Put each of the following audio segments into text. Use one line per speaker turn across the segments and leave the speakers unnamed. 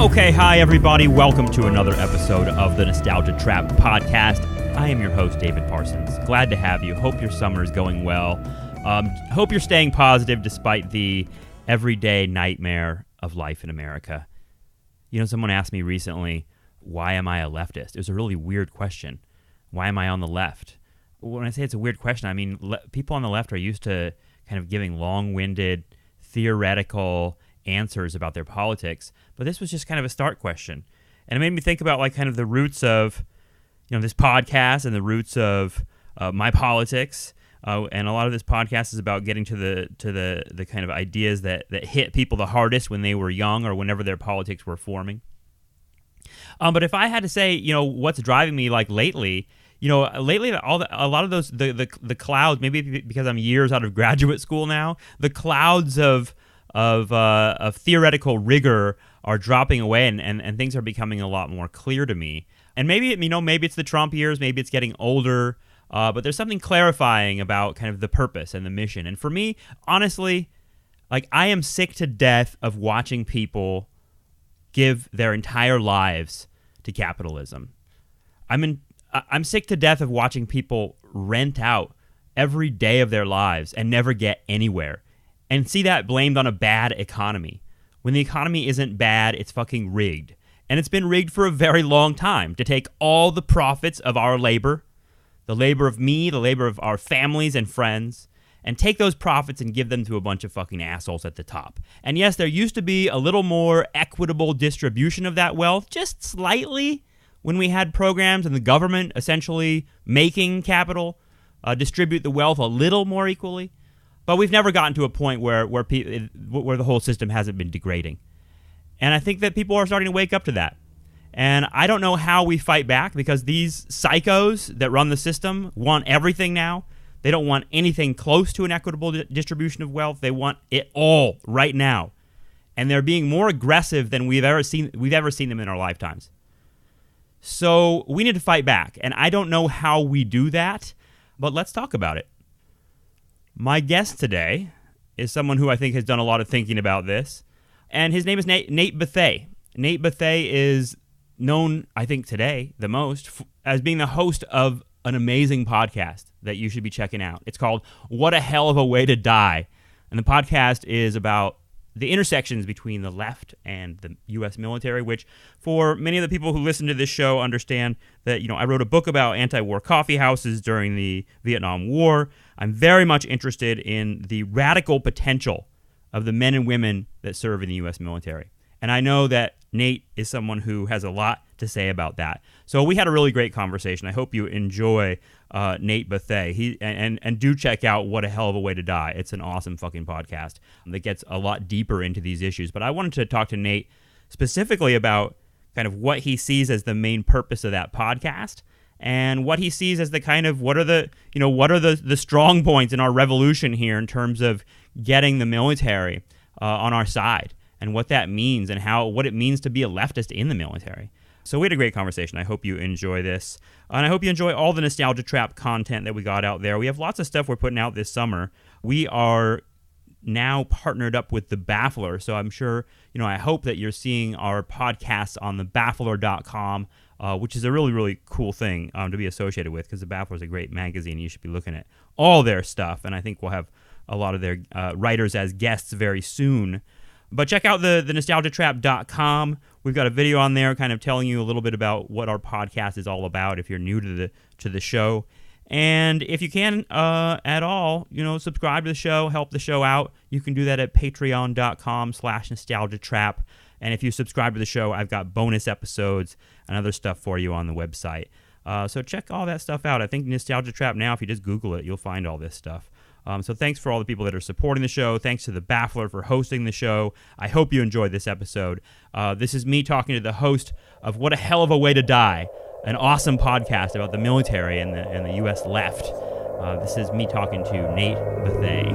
Okay, hi everybody. Welcome to another episode of the Nostalgia Trap podcast. I am your host, David Parsons. Glad to have you. Hope your summer is going well. Hope you're staying positive despite the everyday nightmare of life in America. You know, someone asked me recently, why am I a leftist? It was a really weird question. Why am I on the left? When I say it's a weird question, I mean people on the left are used to kind of giving long-winded, theoretical answers about their politics, but this was just kind of a start question. And it made me think about like kind of the roots of, you know, this podcast and the roots of my politics. And a lot of this podcast is about getting to the kind of ideas that hit people the hardest when they were young or whenever their politics were forming. But if I had to say, you know, what's driving me like lately, a lot of those the clouds, maybe because I'm years out of graduate school now, the clouds of theoretical rigor are dropping away and things are becoming a lot more clear to me. And maybe it's the Trump years, maybe it's getting older, but there's something clarifying about kind of the purpose and the mission. And for me, honestly, like I am sick to death of watching people give their entire lives to capitalism. I'm sick to death of watching people rent out every day of their lives and never get anywhere. And see that blamed on a bad economy. When the economy isn't bad, it's fucking rigged. And it's been rigged for a very long time to take all the profits of our labor, the labor of me, the labor of our families and friends, and take those profits and give them to a bunch of fucking assholes at the top. And yes, there used to be a little more equitable distribution of that wealth, just slightly, when we had programs and the government essentially making capital distribute the wealth a little more equally. But we've never gotten to a point where the whole system hasn't been degrading. And I think that people are starting to wake up to that. And I don't know how we fight back because these psychos that run the system want everything now. They don't want anything close to an equitable distribution of wealth. They want it all right now. And they're being more aggressive than we've ever seen them in our lifetimes. So we need to fight back. And I don't know how we do that, but let's talk about it. My guest today is someone who I think has done a lot of thinking about this, and his name is Nate Bethea. Nate Bethea is known, I think today, the most as being the host of an amazing podcast that you should be checking out. It's called What a Hell of a Way to Die, and the podcast is about the intersections between the left and the U.S. military, which for many of the people who listen to this show understand that, you know, I wrote a book about anti-war coffee houses during the Vietnam War. I'm very much interested in the radical potential of the men and women that serve in the U.S. military. And I know that Nate is someone who has a lot to say about that. So we had a really great conversation. I hope you enjoy Nate Bethea. And do check out What a Hell of a Way to Die. It's an awesome fucking podcast that gets a lot deeper into these issues. But I wanted to talk to Nate specifically about kind of what he sees as the main purpose of that podcast and what he sees as the kind of what are the strong points in our revolution here in terms of getting the military on our side and what that means and what it means to be a leftist in the military. So we had a great conversation. I hope you enjoy this. And I hope you enjoy all the Nostalgia Trap content that we got out there. We have lots of stuff we're putting out this summer. We are now partnered up with The Baffler. So I'm sure, I hope that you're seeing our podcasts on thebaffler.com, which is a really, really cool thing to be associated with because The Baffler is a great magazine. You should be looking at all their stuff. And I think we'll have a lot of their writers as guests very soon. But check out the nostalgiatrap.com. We've got a video on there kind of telling you a little bit about what our podcast is all about if you're new to the show. And if you can at all, subscribe to the show, help the show out. You can do that at patreon.com/nostalgiatrap. And if you subscribe to the show, I've got bonus episodes and other stuff for you on the website. So check all that stuff out. I think Nostalgia Trap now, if you just Google it, you'll find all this stuff. So thanks for all the people that are supporting the show. Thanks to The Baffler for hosting the show. I hope you enjoyed this episode. This is me talking to the host of What a Hell of a Way to Die, an awesome podcast about the military and the U.S. left. This is me talking to Nate Bethea.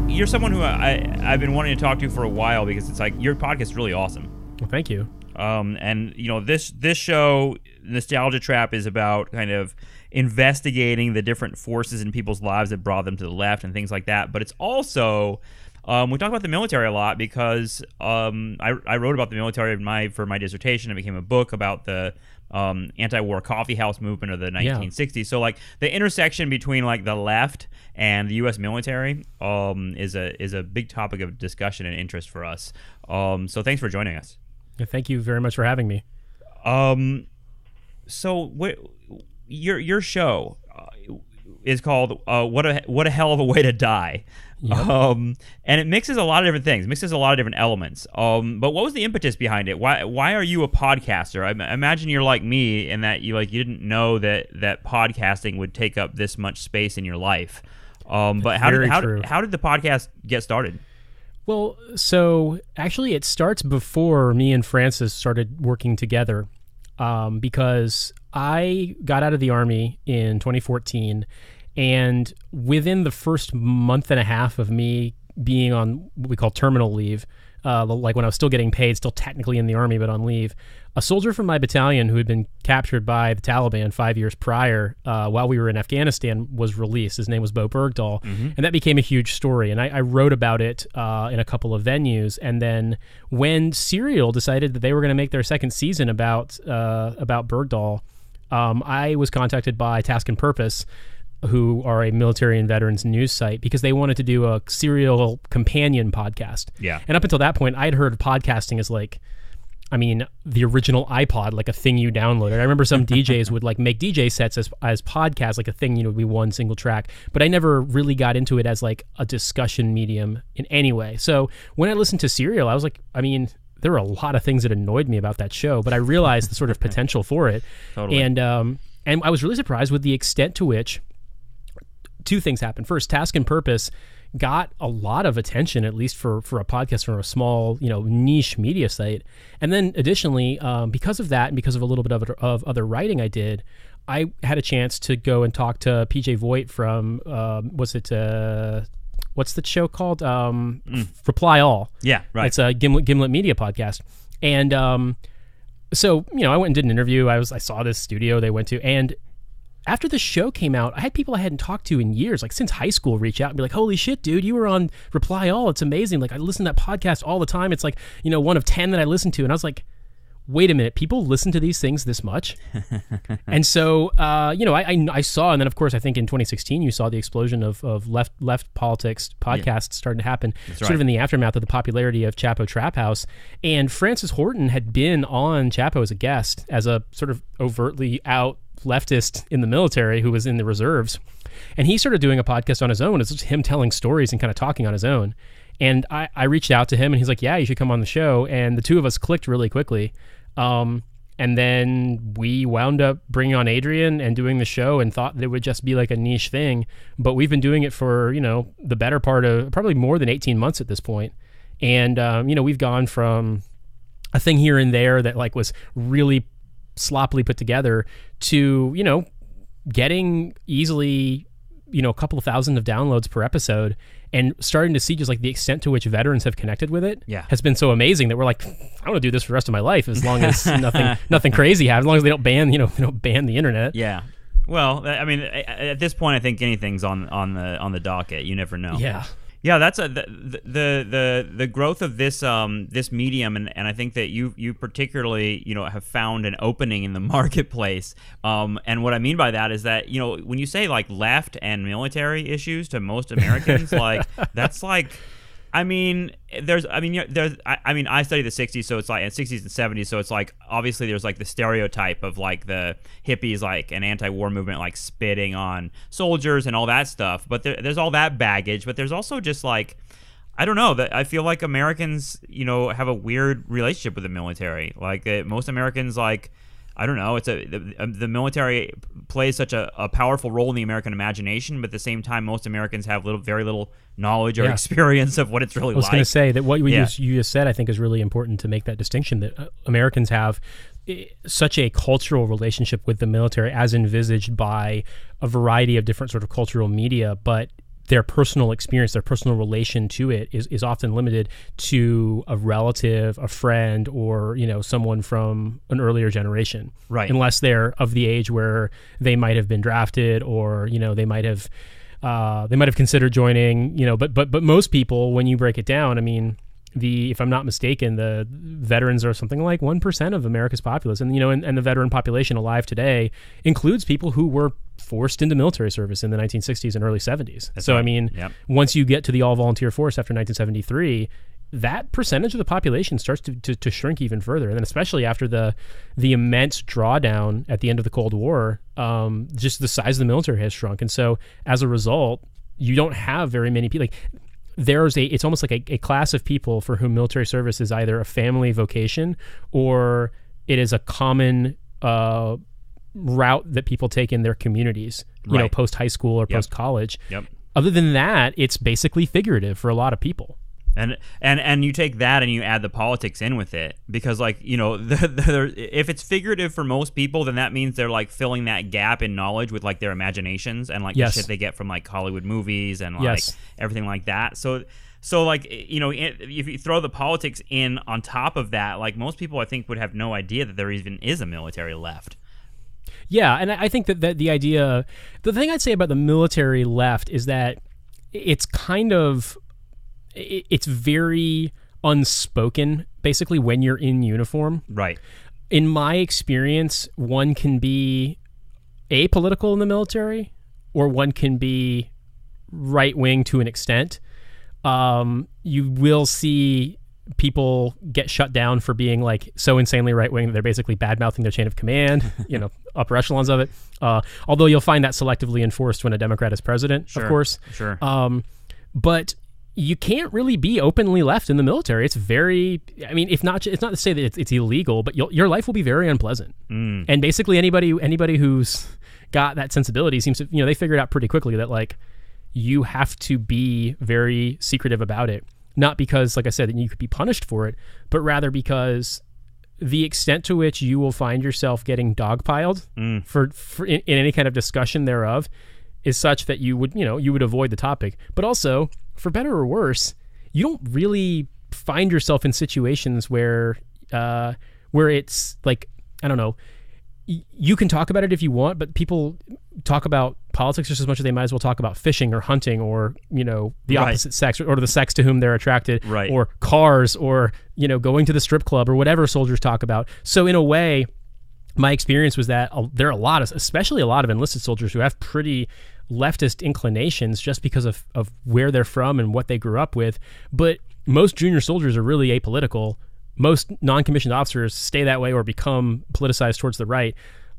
You're someone who I've been wanting to talk to for a while because it's like your podcast is really awesome.
Well, thank you.
And this show, Nostalgia Trap, is about kind of investigating the different forces in people's lives that brought them to the left and things like that. But it's also We talk about the military a lot because I wrote about the military for my dissertation. It became a book about the anti-war coffee house movement of the 1960s. So like the intersection between like the left and the U.S. military is a big topic of discussion and interest for us. So thanks for joining us.
Yeah, thank you very much for having me.
So your show is called "What a Hell of a Way to Die,"
Yep.
And it mixes a lot of different things, mixes a lot of different elements. But what was the impetus behind it? Why are you a podcaster? I imagine you're like me in that you didn't know that podcasting would take up this much space in your life. But how did the podcast get started?
Well, so actually it starts before me and Francis started working together, because I got out of the Army in 2014, and within the first month and a half of me being on what we call terminal leave, like when I was still getting paid, still technically in the Army, but on leave, a soldier from my battalion who had been captured by the Taliban 5 years prior while we were in Afghanistan was released. His name was Bo Bergdahl, and that became a huge story. And I wrote about it in a couple of venues. And then when Serial decided that they were going to make their second season about Bergdahl, I was contacted by Task and Purpose, who are a military and veterans news site, because they wanted to do a Serial companion podcast.
Yeah.
And up until that point, I'd heard of podcasting as the original iPod, like a thing you downloaded. I remember some DJs would like make DJ sets as podcasts, like a thing, would be one single track. But I never really got into it as like a discussion medium in any way. So when I listened to Serial, I was like, there were a lot of things that annoyed me about that show, but I realized the sort of potential for it.
Totally.
And I was really surprised with the extent to which two things happened. First, Task and Purpose got a lot of attention, at least for a podcast from a small, niche media site. And then additionally, because of that and because of a little bit of other writing I did, I had a chance to go and talk to PJ Voigt from, what's the show called? Reply All.
Yeah, right.
It's a Gimlet Media podcast. And so, I went and did an interview. I saw this studio they went to, and after the show came out, I had people I hadn't talked to in years, like since high school, reach out and be like, holy shit, dude, you were on Reply All. It's amazing. Like, I listen to that podcast all the time. It's like, one of 10 that I listen to. And I was like, wait a minute, people listen to these things this much? And so, I saw, and then of course, I think in 2016, you saw the explosion of left politics podcasts starting to happen, sort of in the aftermath of the popularity of Chapo Trap House. And Francis Horton had been on Chapo as a guest, as a sort of overtly out leftist in the military who was in the reserves, and he started doing a podcast on his own. It's just him telling stories and kind of talking on his own. And I reached out to him, and he's like, yeah, you should come on the show. And the two of us clicked really quickly, and then we wound up bringing on Adrian and doing the show, and thought that it would just be like a niche thing, but we've been doing it for the better part of probably more than 18 months at this point. And we've gone from a thing here and there that like was really sloppily put together to getting easily a couple of thousand of downloads per episode, and starting to see just like the extent to which veterans have connected with it has been so amazing that we're like, I want to do this for the rest of my life, as long as nothing crazy happens, as long as they don't ban the internet.
Yeah. Well, at this point, I think anything's on the docket. You never know. Yeah, that's the growth of this this medium, and I think that you particularly have found an opening in the marketplace. And what I mean by that is that when you say like left and military issues to most Americans, like that's like, I study the 60s, so it's like 60s and 70s, so it's like obviously there's like the stereotype of like the hippies, like an anti-war movement, like spitting on soldiers and all that stuff. But there's all that baggage, but there's also just like, I don't know, that I feel like Americans, have a weird relationship with the military. Like most Americans, like, I don't know, the military plays such a powerful role in the American imagination, but at the same time, most Americans have very little knowledge or experience of what it's really like.
I was going to say that what you just said, I think, is really important to make that distinction, that Americans have such a cultural relationship with the military as envisaged by a variety of different sort of cultural media, but their personal experience, their personal relation to it is often limited to a relative, a friend, or someone from an earlier generation.
Right.
Unless they're of the age where they might have been drafted, or they might have They might have considered joining, but most people, when you break it down, I mean, if I'm not mistaken, the veterans are something like 1% of America's populace. And, and the veteran population alive today includes people who were forced into military service in the 1960s and early 70s.
That's
so,
right.
I mean, once you get to the all-volunteer force after 1973, that percentage of the population starts to shrink even further. And then especially after the immense drawdown at the end of the Cold War, just the size of the military has shrunk. And so as a result, you don't have very many people. Like, it's almost like a class of people for whom military service is either a family vocation or it is a common route that people take in their communities, post high school or post college.
Yep.
Other than that, it's basically figurative for a lot of people.
And you take that and you add the politics in with it, because if it's figurative for most people, then that means they're like filling that gap in knowledge with like their imaginations and like the shit they get from like Hollywood movies and like everything like that. So like, if you throw the politics in on top of that, like most people I think would have no idea that there even is a military left.
Yeah, and I think that the thing I'd say about the military left is that it's kind of, it's very unspoken, basically, when you're in uniform.
Right.
In my experience, one can be apolitical in the military, or one can be right-wing to an extent. You will see people get shut down for being like so insanely right-wing that they're basically bad-mouthing their chain of command, upper echelons of it. Although you'll find that selectively enforced when a Democrat is president, of course.
Sure.
But you can't really be openly left in the military. It's very, I mean, it's not to say that it's illegal, but your life will be very unpleasant. And basically anybody who's got that sensibility seems to, they figured out pretty quickly that like you have to be very secretive about it. Not because, like I said, that you could be punished for it, but rather because the extent to which you will find yourself getting dogpiled for in any kind of discussion thereof is such that you would avoid the topic. But also, for better or worse, you don't really find yourself in situations where it's like, I don't know, you can talk about it if you want, but people talk about politics just as much as they might as well talk about fishing or hunting or, the opposite sex or the sex to whom they're attracted, or cars or, going to the strip club or whatever soldiers talk about. So in a way, my experience was that there are especially a lot of enlisted soldiers who have pretty leftist inclinations just because of where they're from and what they grew up with. But most junior soldiers are really apolitical. Most non-commissioned officers stay that way or become politicized towards the right.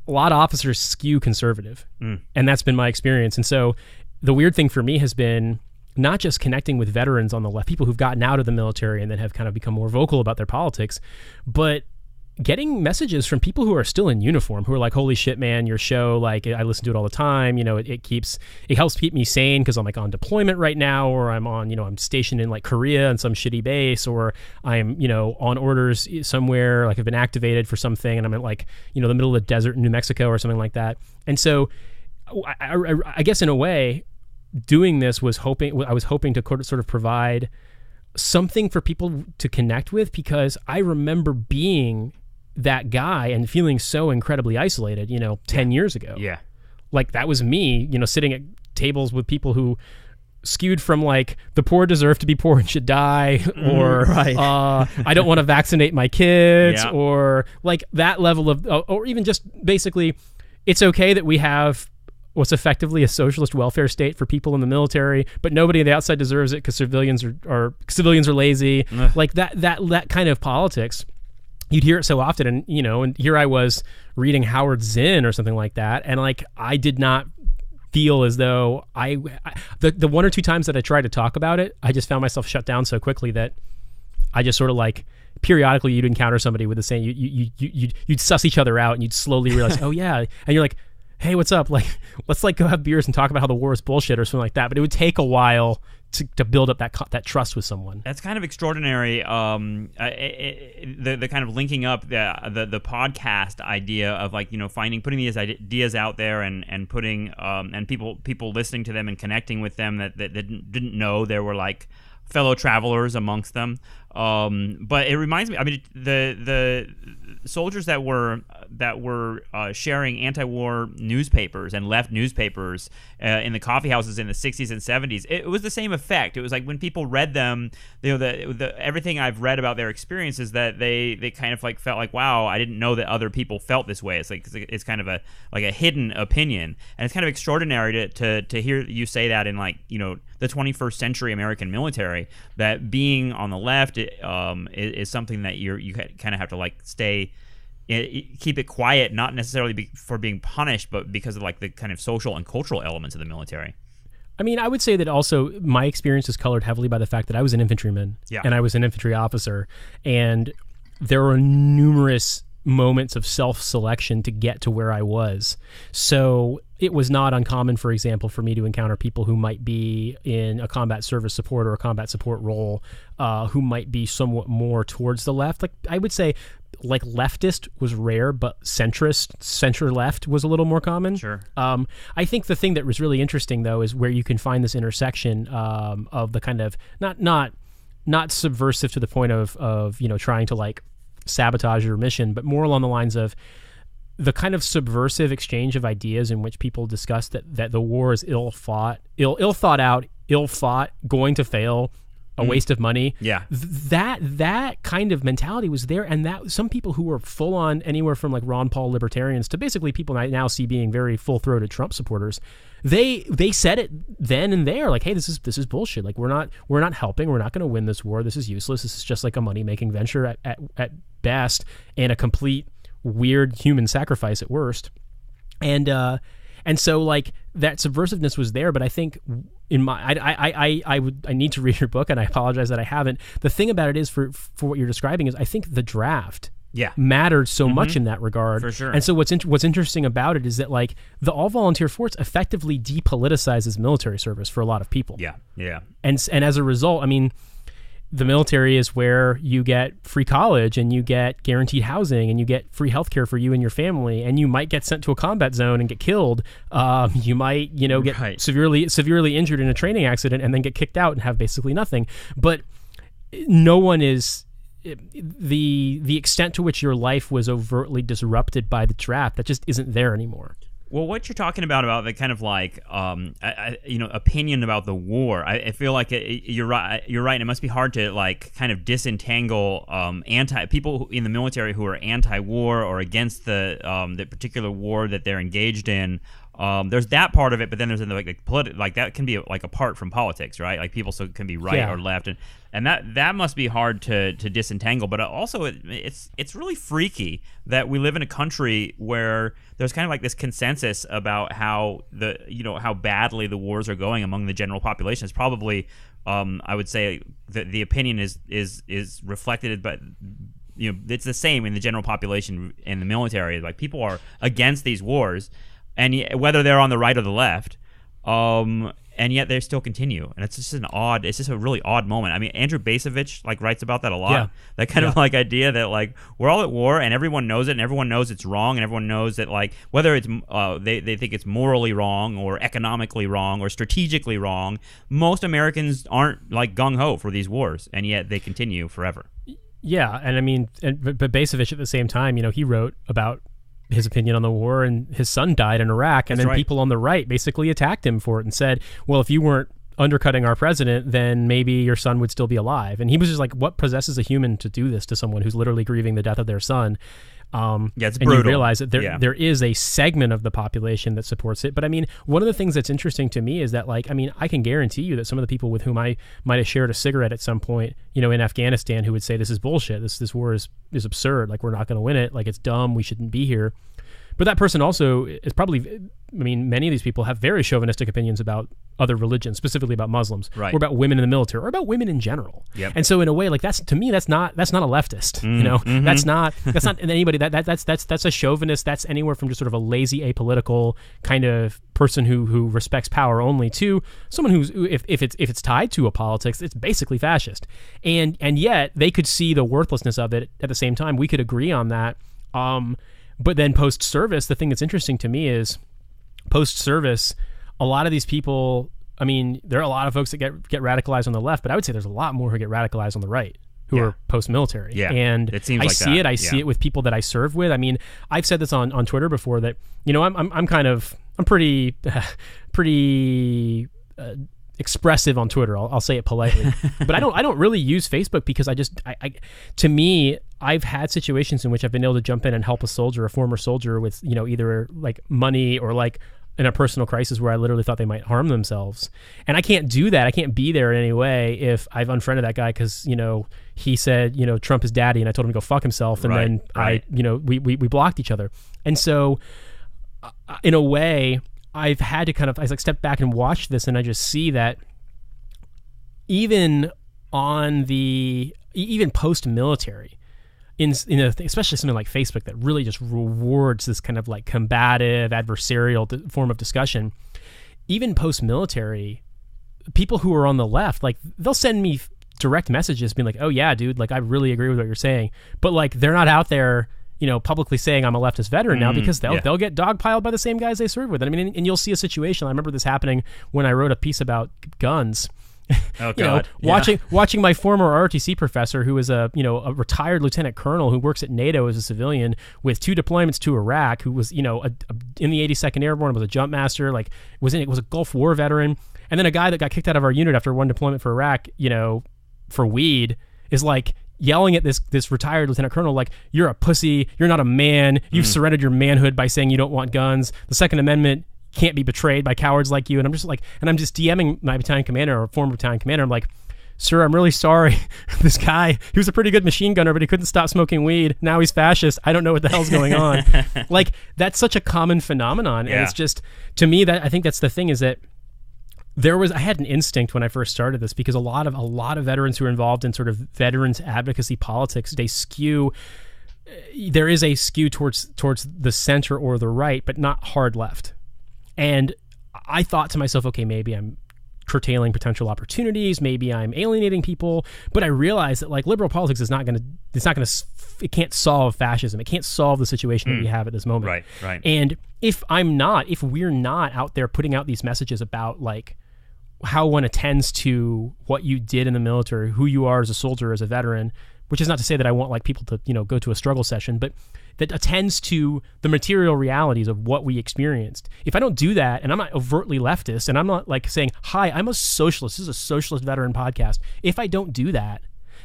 A lot of officers skew conservative, and that's been my experience. And so the weird thing for me has been not just connecting with veterans on the left, people who've gotten out of the military and then have kind of become more vocal about their politics, but getting messages from people who are still in uniform, who are like, holy shit, man, your show, like, I listen to it all the time. It helps keep me sane because I'm like on deployment right now, or I'm on, I'm stationed in like Korea on some shitty base, or I'm, on orders somewhere, like I've been activated for something and I'm in like, the middle of the desert in New Mexico or something like that. And so I guess in a way, doing this I was hoping to sort of provide something for people to connect with, because I remember being that guy and feeling so incredibly isolated, 10 years ago. Yeah. Like that was me, sitting at tables with people who skewed from like the poor deserve to be poor and should die, or I don't want to vaccinate my kids, or like that level of, or even just basically, it's okay that we have what's effectively a socialist welfare state for people in the military, but nobody on the outside deserves it because civilians are lazy. Like that kind of politics. You'd hear it so often, and and here I was reading Howard Zinn or something like that, and like I did not feel as though the one or two times that I tried to talk about it, I just found myself shut down so quickly that I just sort of like periodically you'd encounter somebody with the same, you'd suss each other out, and you'd slowly realize, oh yeah, and you're like, hey, what's up? Like, let's like go have beers and talk about how the war is bullshit or something like that. But it would take a while to build up that trust with someone. That's kind of extraordinary. The kind of linking up the podcast idea of like putting these ideas out there and putting and people listening to them and connecting with them that didn't know there were like fellow travelers amongst them.
But it reminds me. I mean, the soldiers that were sharing anti-war newspapers and left newspapers in the coffee houses in the 60s and 70s, it was the same effect. It was like when people read them, everything I've read about their experiences, that they kind of like felt like, wow, I didn't know that other people felt this way. It's kind of a hidden opinion, and it's kind of extraordinary to hear you say that in the 21st century American military, that being on the left is something that you kind of have to keep it quiet, not necessarily for being punished, but because of the kind of social and cultural elements of the military.
I mean, I would say that also my experience is colored heavily by the fact that I was an infantryman and I was an infantry officer, and there were numerous moments of self-selection to get to where I was. So it was not uncommon, for example, for me to encounter people who might be in a combat service support or a combat support role, who might be somewhat more towards the left. I would say leftist was rare, but center left was a little more common.
Sure.
I think the thing that was really interesting, though, is where you can find this intersection of the kind of not subversive to the point of trying to sabotage your mission, but more along the lines of the kind of subversive exchange of ideas in which people discuss that the war is ill thought out, going to fail, a waste of money.
Yeah.
That kind of mentality was there, and that some people who were full on anywhere from Ron Paul libertarians to basically people I now see being very full-throated Trump supporters, they said it then and there, hey, this is bullshit. We're not helping. We're not going to win this war. This is useless. This is just a money-making venture at best, and a complete weird human sacrifice at worst. And so that subversiveness was there, but I think I need to read your book, and I apologize that I haven't. The thing about it is, for what you're describing, is I think the draft mattered so much in that regard.
For sure.
And so what's interesting about it is that the all volunteer force effectively depoliticizes military service for a lot of people.
Yeah. Yeah.
And as a result, I mean, the military is where you get free college, and you get guaranteed housing, and you get free healthcare for you and your family, and you might get sent to a combat zone and get killed. You might, get severely injured in a training accident and then get kicked out and have basically nothing. But no one is the extent to which your life was overtly disrupted by the draft. That just isn't there anymore.
Well, what you're talking about the kind of opinion about the war, I feel like you're right. You're right. It must be hard to kind of disentangle people in the military who are anti-war or against the particular war that they're engaged in. There's that part of it, but then there's that can be apart from politics, right? People can be right or left, and that must be hard to disentangle. But also, it's really freaky that we live in a country where there's kind of this consensus about how how badly the wars are going among the general population. It's probably I would say the opinion is reflected, but it's the same in the general population in the military. People are against these wars. And whether they're on the right or the left, and yet they still continue, and it's just a really odd moment. I mean, Andrew Bacevich writes about that a lot. Yeah. That kind of idea that we're all at war and everyone knows it, and everyone knows it's wrong, and everyone knows that whether it's they think it's morally wrong or economically wrong or strategically wrong, most Americans aren't gung ho for these wars, and yet they continue forever.
Yeah, and I mean, but Bacevich at the same time, he wrote about his opinion on the war, and his son died in Iraq, and then people on the right basically attacked him for it and said, well, if you weren't undercutting our president, then maybe your son would still be alive. And he was just what possesses a human to do this to someone who's literally grieving the death of their son?
It's
and
brutal.
You realize that there is a segment of the population that supports it. But I mean, one of the things that's interesting to me is that I can guarantee you that some of the people with whom I might have shared a cigarette at some point, in Afghanistan, who would say this is bullshit, this war is absurd, we're not going to win it, it's dumb, we shouldn't be here. But that person also is probably, many of these people have very chauvinistic opinions about other religions, specifically about Muslims, or about women in the military, or about women in general.
Yep.
And so in a way, that's a leftist. Mm-hmm. That's not anybody. That's a chauvinist. That's anywhere from just sort of a lazy, apolitical kind of person who respects power only, to someone who's, if it's tied to a politics, it's basically fascist. And yet they could see the worthlessness of it at the same time. We could agree on that. But then post-service, the thing that's interesting to me is post-service, a lot of these people, there are a lot of folks that get radicalized on the left, but I would say there's a lot more who get radicalized on the right, who are post-military.
Yeah,
and
it seems
I
like
see
that.
I see it with people that I serve with. I mean, I've said this on Twitter before that, I'm pretty expressive on Twitter. I'll say it politely, but I don't really use Facebook because to me, I've had situations in which I've been able to jump in and help a former soldier with, either like money or like in a personal crisis where I literally thought they might harm themselves. And I can't do that. I can't be there in any way if I've unfriended that guy because, he said, Trump is daddy, and I told him to go fuck himself. And then we blocked each other. And so in a way, I've had to I step back and watch this, and I just see that even post-military, especially something like Facebook that really just rewards this kind of like combative, adversarial form of discussion, even post-military, people who are on the left, like they'll send me direct messages being like, oh yeah, dude, like I really agree with what you're saying. But like they're not out there, publicly saying I'm a leftist veteran now because they'll get dogpiled by the same guys they serve with. And I mean, and you'll see a situation. I remember this happening when I wrote a piece about guns.
Oh God!
Watching my former ROTC professor, who is a retired lieutenant colonel who works at NATO as a civilian with 2 deployments to Iraq, who was in the 82nd Airborne, was a jump master, was a Gulf War veteran, and then a guy that got kicked out of our unit after 1 deployment for Iraq, for weed, is like yelling at this retired lieutenant colonel like, you're a pussy, you're not a man, you've surrendered your manhood by saying you don't want guns, the Second Amendment can't be betrayed by cowards like you. And I'm just DMing my battalion commander or former battalion commander. I'm like, sir, I'm really sorry. This guy, he was a pretty good machine gunner, but he couldn't stop smoking weed. Now he's fascist. I don't know what the hell's going on. Like, that's such a common phenomenon. And it's just, to me, that I think that's the thing, is that I had an instinct when I first started this, because a lot of veterans who are involved in sort of veterans advocacy politics, there is a skew towards the center or the right, but not hard left. And I thought to myself, okay, maybe I'm curtailing potential opportunities, maybe I'm alienating people, but I realized that like liberal politics it can't solve fascism. It can't solve the situation that we have at this moment.
Right.
And if we're not out there putting out these messages about like how one attends to what you did in the military, who you are as a soldier, as a veteran, which is not to say that I want like people to, go to a struggle session, but that attends to the material realities of what we experienced. If I don't do that, and I'm not overtly leftist, and I'm not like saying, hi, I'm a socialist, this is a socialist veteran podcast. If I don't do that,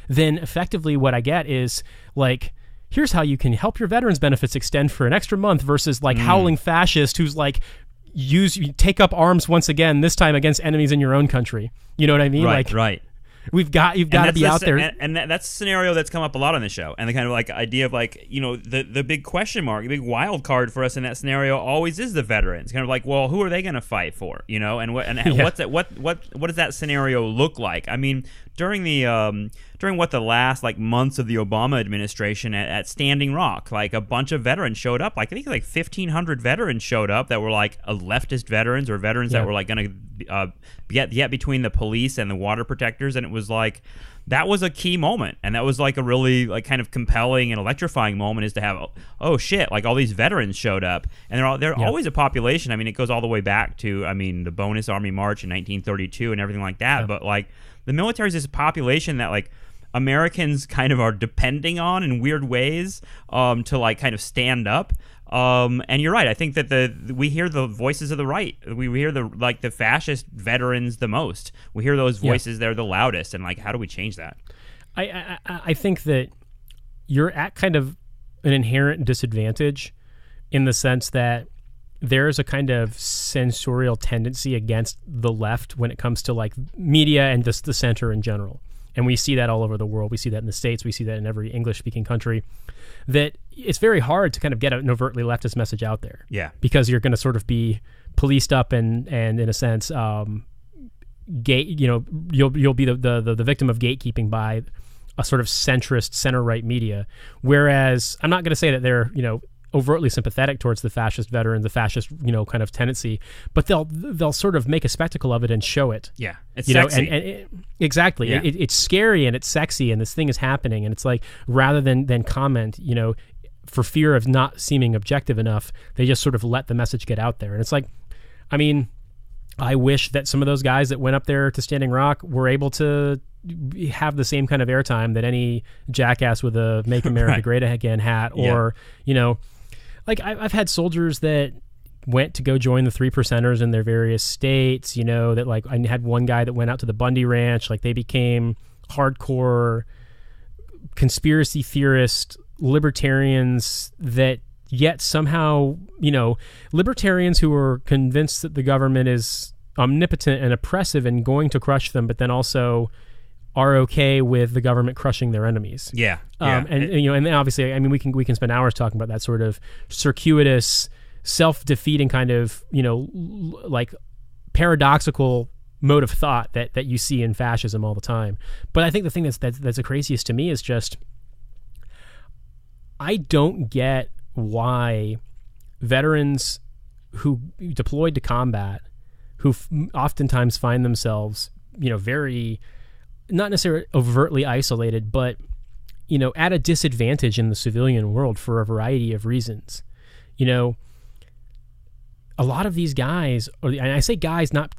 then effectively what I get is like, here's how you can help your veterans benefits extend for an extra month, versus like howling fascist who's like, take up arms once again, this time against enemies in your own country. You know what I mean?
Right.
You've got to be out there.
And that's a scenario that's come up a lot on the show. And the kind of like idea of like, the big question mark, the big wild card for us in that scenario always is the veterans. Kind of like, well, who are they going to fight for? And what does that scenario look like? I mean, during the last like months of the Obama administration at Standing Rock, like a bunch of veterans showed up. Like I think like 1,500 veterans showed up that were like leftist veterans, or veterans that were like going to get between the police and the water protectors, and it was like that was a key moment, and that was like a really like kind of compelling and electrifying moment, is to have like all these veterans showed up, and they're always a population. I mean, it goes all the way back to the Bonus Army March in 1932 and everything like that. But like the military is this population that like Americans kind of are depending on in weird ways to like kind of stand up. And you're right. I think that we hear the voices of the right. We hear the fascist veterans the most. We hear those voices. They're the loudest. And like, how do we change that?
I think that you're at kind of an inherent disadvantage in the sense that there's a kind of censorial tendency against the left when it comes to like media and just the center in general. And we see that all over the world. We see that in the States. We see that in every English-speaking country. That it's very hard to kind of get an overtly leftist message out there.
Yeah.
Because you're going to sort of be policed up and in a sense, you'll be the victim of gatekeeping by a sort of centrist center-right media. Whereas I'm not going to say that they're overtly sympathetic towards the fascist veteran, the fascist kind of tendency, but they'll sort of make a spectacle of it and show it.
Yeah, it's sexy.
Exactly. Yeah. It's scary and it's sexy, and this thing is happening, and it's like rather than comment, for fear of not seeming objective enough, they just sort of let the message get out there, and it's like, I mean, I wish that some of those guys that went up there to Standing Rock were able to have the same kind of airtime that any jackass with a Make America
Right.
Great Again hat, or, you know, like I've had soldiers that went to go join the 3%ers in their various states, you know, that like I had one guy that went out to the Bundy Ranch, like they became hardcore conspiracy theorist libertarians that yet somehow, you know, libertarians who are convinced that the government is omnipotent and oppressive and going to crush them, but then also are okay with the government crushing their enemies.
Yeah.
And you know, and then obviously, I mean, we can spend hours talking about that sort of circuitous, self-defeating kind of, you know, like paradoxical mode of thought that you see in fascism all the time. But I think the thing that's the craziest to me is just, I don't get why veterans who deployed to combat, who oftentimes find themselves, you know, very, not necessarily overtly isolated, but, you know, at a disadvantage in the civilian world for a variety of reasons. You know, a lot of these guys, and I say guys not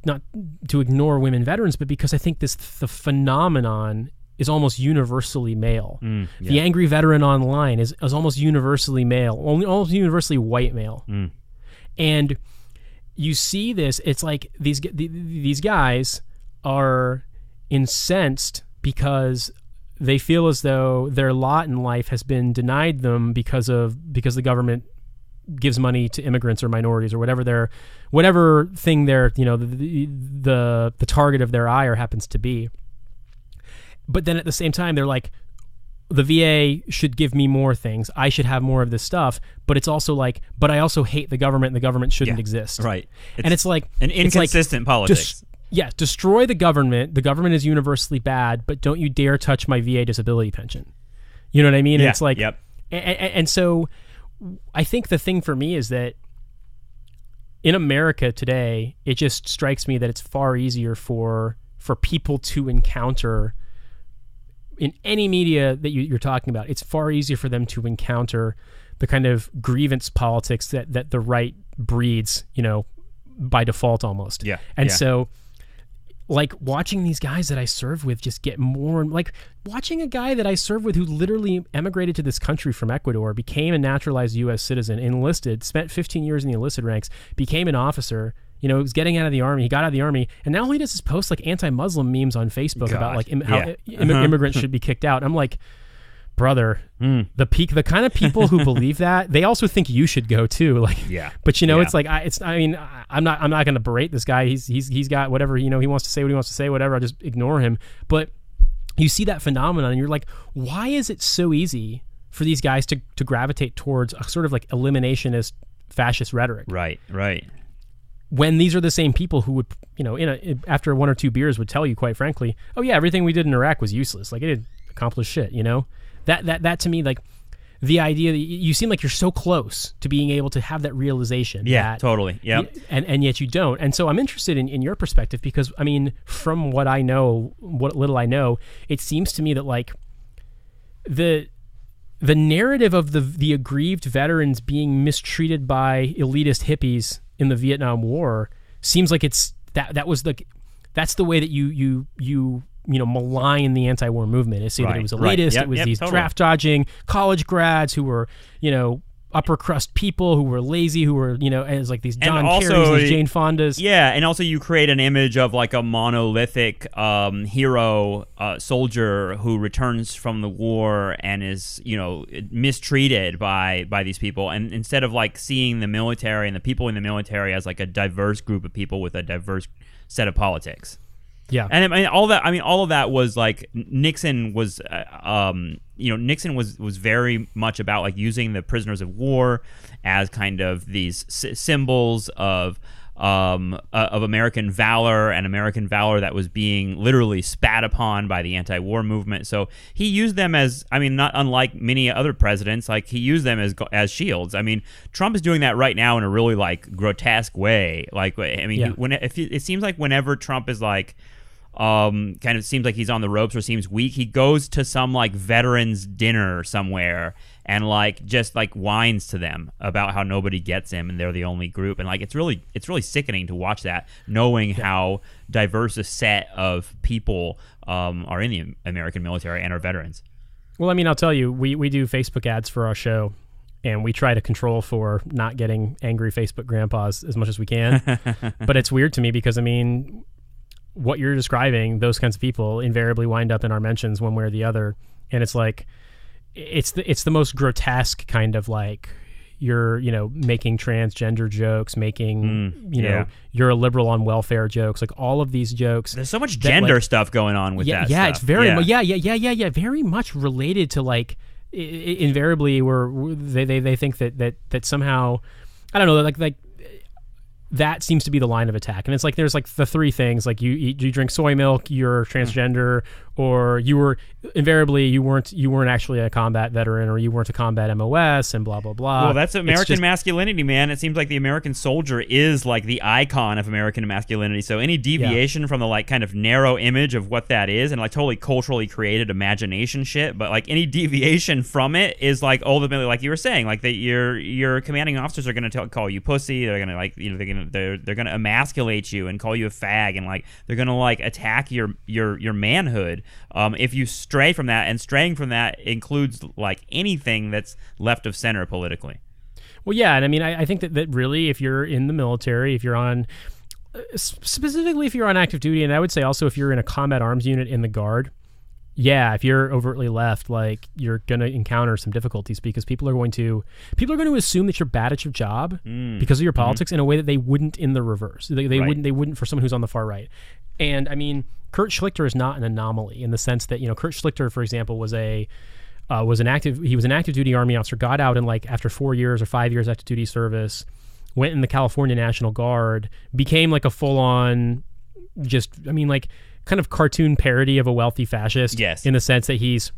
to ignore women veterans, but because I think the phenomenon is almost universally male. The angry veteran online is almost universally male, almost universally white male. And you see this, it's like these guys are incensed because they feel as though their lot in life has been denied them because the government gives money to immigrants or minorities or whatever thing their, you know, the target of their ire happens to be. But then at the same time, they're like, the VA should give me more things. I should have more of this stuff. But it's also like, but I also hate the government, and the government shouldn't exist.
Right.
And it's like
an inconsistent politics.
Destroy the government. The government is universally bad, but don't you dare touch my VA disability pension. You know what I mean?
Yeah.
And it's like,
yep.
And so I think the thing for me is that in America today, it just strikes me that it's far easier for people to encounter in any media that you're talking about. It's far easier for them to encounter the kind of grievance politics that the right breeds, you know, by default almost.
Yeah.
And so, like, watching these guys that I served with just get more, like watching a guy that I served with who literally emigrated to this country from Ecuador, became a naturalized U.S. citizen, enlisted, spent 15 years in the enlisted ranks, became an officer, you know, was getting out of the army. He got out of the army, and now he does is post like anti-Muslim memes on Facebook about like how immigrants should be kicked out. I'm like, brother, the kind of people who believe that, they also think you should go too. Like, but you know, it's like I'm not going to berate this guy. He's got whatever, you know, he wants to say what he wants to say, whatever. I'll just ignore him. But you see that phenomenon, and you're like, why is it so easy for these guys to gravitate towards a sort of like eliminationist fascist rhetoric?
Right.
When these are the same people who would, you know, after one or two beers would tell you, quite frankly, oh yeah, everything we did in Iraq was useless. Like, it didn't accomplish shit, you know? That to me, like, the idea that you seem like you're so close to being able to have that realization.
Yeah, totally. Yeah.
And yet you don't. And so I'm interested in your perspective, because, I mean, from what I know, what little I know, it seems to me that, like, the narrative of the aggrieved veterans being mistreated by elitist hippies in the Vietnam War seems like it's that's the way that you know, malign the anti-war movement, is say that it was elitist, it was these draft dodging college grads who were, you know, upper crust people who were lazy, who were, you know, as like these John Kerrys, these Jane Fondas. Yeah,
and also you create an image of like a monolithic hero soldier who returns from the war and is, you know, mistreated by these people, and instead of like seeing the military and the people in the military as like a diverse group of people with a diverse set of politics.
Yeah,
and I mean all of that was like Nixon was, Nixon was very much about like using the prisoners of war as kind of these symbols of American valor, and American valor that was being literally spat upon by the anti-war movement. So he used them as, I mean, not unlike many other presidents, like he used them as shields. I mean, Trump is doing that right now in a really like grotesque way. Like, I mean, it seems like whenever Trump is like, kind of seems like he's on the ropes or seems weak, he goes to some like veterans dinner somewhere and like just like whines to them about how nobody gets him and they're the only group. And like it's really sickening to watch that, knowing how diverse a set of people are in the American military and are veterans.
Well, I mean, I'll tell you, we do Facebook ads for our show, and we try to control for not getting angry Facebook grandpas as much as we can. But it's weird to me because, I mean, what you're describing, those kinds of people invariably wind up in our mentions one way or the other. And it's like, it's the most grotesque kind of like, you're, you know, making transgender jokes, making, you know, you're a liberal on welfare jokes, like all of these jokes.
There's so much gender stuff going on with that stuff.
It's very, very much related to like, invariably where they think that somehow, I don't know, like that seems to be the line of attack. And it's like there's like the three things, like you drink soy milk, you're transgender, or you weren't actually a combat veteran, or you weren't a combat MOS, and blah blah blah.
Well, that's American masculinity, man. It seems like the American soldier is like the icon of American masculinity. So any deviation from the like kind of narrow image of what that is, and like totally culturally created imagination shit, but like any deviation from it is like ultimately, like you were saying, like that your commanding officers are going to call you pussy. They're going to like, you know, they're going to emasculate you and call you a fag, and like they're going to like attack your manhood if you stray from that. And straying from that includes like anything that's left of center politically.
Well, yeah, and I mean, I think that really, if you're in the military, if you're on, specifically if you're on active duty, and I would say also if you're in a combat arms unit in the Guard, yeah, if you're overtly left, like you're going to encounter some difficulties because people are going to assume that you're bad at your job because of your politics in a way that they wouldn't in the reverse. They wouldn't for someone who's on the far right. And I mean, Kurt Schlichter is not an anomaly in the sense that, you know, Kurt Schlichter, for example, was an active duty Army officer, got out in like after 4 years or 5 years active duty service, went in the California National Guard, became like a full on, just, I mean, like kind of cartoon parody of a wealthy fascist.
Yes.
In the sense that he's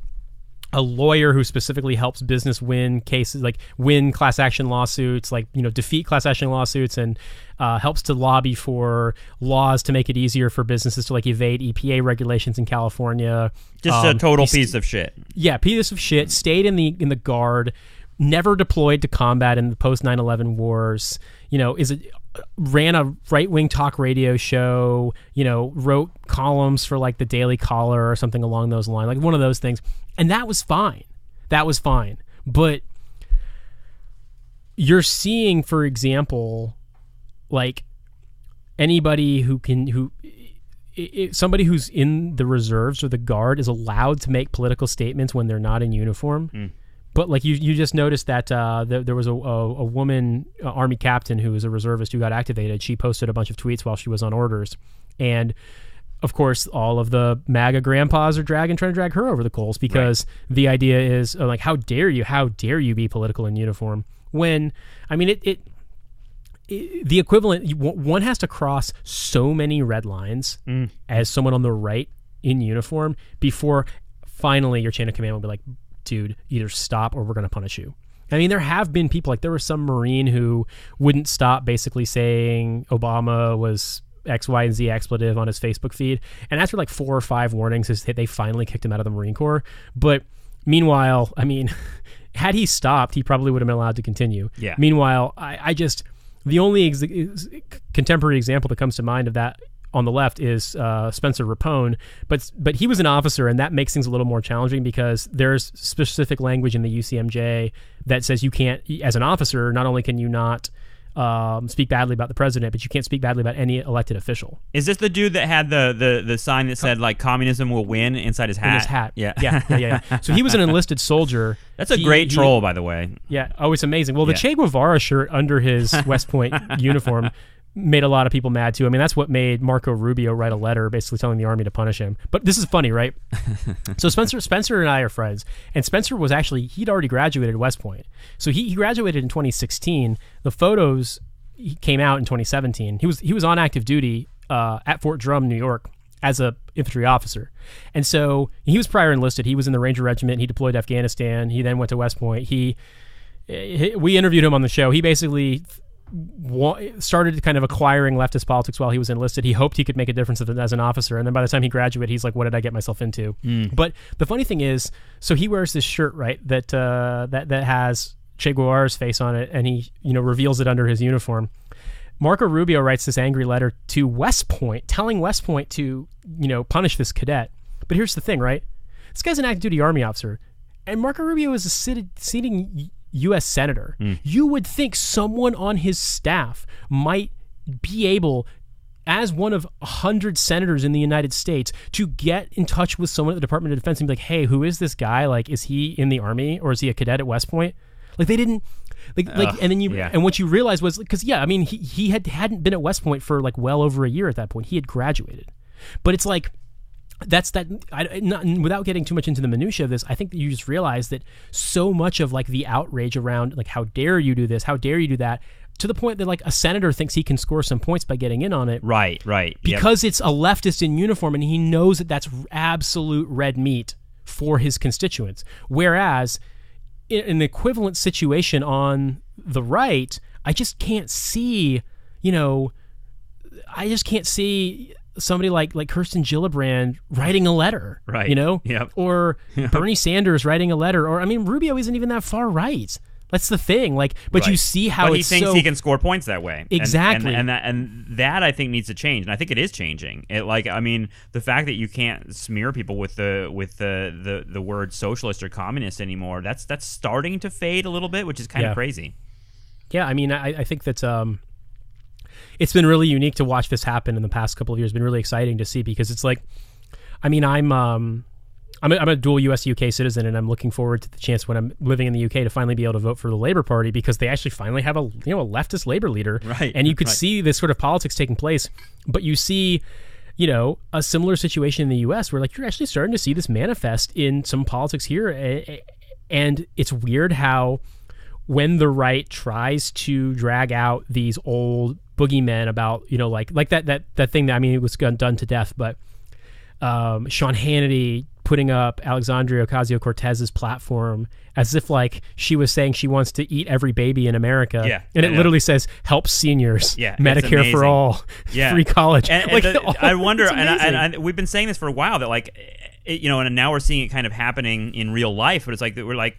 a lawyer who specifically helps business win cases, like win class action lawsuits, like, you know, defeat class action lawsuits, and helps to lobby for laws to make it easier for businesses to like evade EPA regulations in California.
Just a total piece of shit.
Yeah, piece of shit. Stayed in the Guard, never deployed to combat in the post 9/11 wars. You know, ran a right-wing talk radio show, you know, wrote columns for like the Daily Caller or something along those lines, like one of those things. And that was fine. But you're seeing, for example, like anybody somebody who's in the reserves or the Guard is allowed to make political statements when they're not in uniform. But like you just noticed that there was a woman Army captain who was a reservist who got activated. She posted a bunch of tweets while she was on orders, and of course all of the MAGA grandpas are trying to drag her over the coals because the idea is like, how dare you be political in uniform? When I mean the equivalent, one has to cross so many red lines as someone on the right in uniform before finally your chain of command will be like, dude, either stop or we're going to punish you. I mean, there have been people, like there was some Marine who wouldn't stop basically saying Obama was X, Y, and Z expletive on his Facebook feed. And after like 4 or 5 warnings, they finally kicked him out of the Marine Corps. But meanwhile, I mean, had he stopped, he probably would have been allowed to continue.
Yeah.
Meanwhile, the only contemporary example that comes to mind of that on the left is Spencer Rapone, but he was an officer, and that makes things a little more challenging because there's specific language in the UCMJ that says you can't, as an officer, not only can you not speak badly about the president, but you can't speak badly about any elected official.
Is this the dude that had the sign that said like communism will win inside his hat?
In his hat. Yeah. So he was an enlisted soldier.
That's a great troll, by the way.
Yeah. Oh, it's amazing. Well, the Che Guevara shirt under his West Point uniform made a lot of people mad too. I mean, that's what made Marco Rubio write a letter basically telling the Army to punish him. But this is funny, right? So Spencer and I are friends, and Spencer was actually, he'd already graduated at West Point. So he graduated in 2016. The photos came out in 2017. He was on active duty at Fort Drum, New York, as a infantry officer. And so he was prior enlisted. He was in the Ranger Regiment. He deployed to Afghanistan. He then went to West Point. We interviewed him on the show. He basically started kind of acquiring leftist politics while he was enlisted. He hoped he could make a difference as an officer, and then by the time he graduated, he's like, "What did I get myself into?" But the funny thing is, so he wears this shirt, right, that has Che Guevara's face on it, and he reveals it under his uniform. Marco Rubio writes this angry letter to West Point, telling West Point to punish this cadet. But here's the thing, right? This guy's an active duty Army officer, and Marco Rubio is a sitting U.S. senator. You would think someone on his staff might be able, as one of 100 senators in the United States, to get in touch with someone at the Department of Defense and be like, "Hey, who is this guy? Like, is he in the Army or is he a cadet at West Point?" Like, they didn't. And then and what you realize was, because he hadn't been at West Point for like well over a year at that point. He had graduated, but it's like. Without getting too much into the minutia of this, I think that you just realize that so much of like the outrage around like, how dare you do this, how dare you do that, to the point that like a senator thinks he can score some points by getting in on it.
Right.
Because it's a leftist in uniform, and he knows that that's absolute red meat for his constituents. Whereas in an equivalent situation on the right, I just can't see, somebody like Kirsten Gillibrand writing a letter,
right?
Or Bernie Sanders writing a letter, or Rubio isn't even that far right. That's the thing. Like, but you see how
but he thinks he can score points that way.
Exactly,
and that I think needs to change, and I think it is changing. The fact that you can't smear people with the word socialist or communist anymore, that's starting to fade a little bit, which is kind of crazy. Yeah,
I think that's it's been really unique to watch this happen in the past couple of years. It's been really exciting to see, because it's like, I'm a dual US UK citizen, and I'm looking forward to the chance when I'm living in the UK to finally be able to vote for the Labour Party, because they actually finally have a leftist Labour leader,
right?
And you could see this sort of politics taking place. But you see, a similar situation in the US where like you're actually starting to see this manifest in some politics here, and it's weird how when the right tries to drag out these old boogeymen about like that thing that it was done to death, but Sean Hannity putting up Alexandria Ocasio-Cortez's platform as if like she was saying she wants to eat every baby in America, and it literally says help seniors, Medicare for all, free college.
I wonder, and we've been saying this for a while, that like and now we're seeing it kind of happening in real life, but it's like we're like,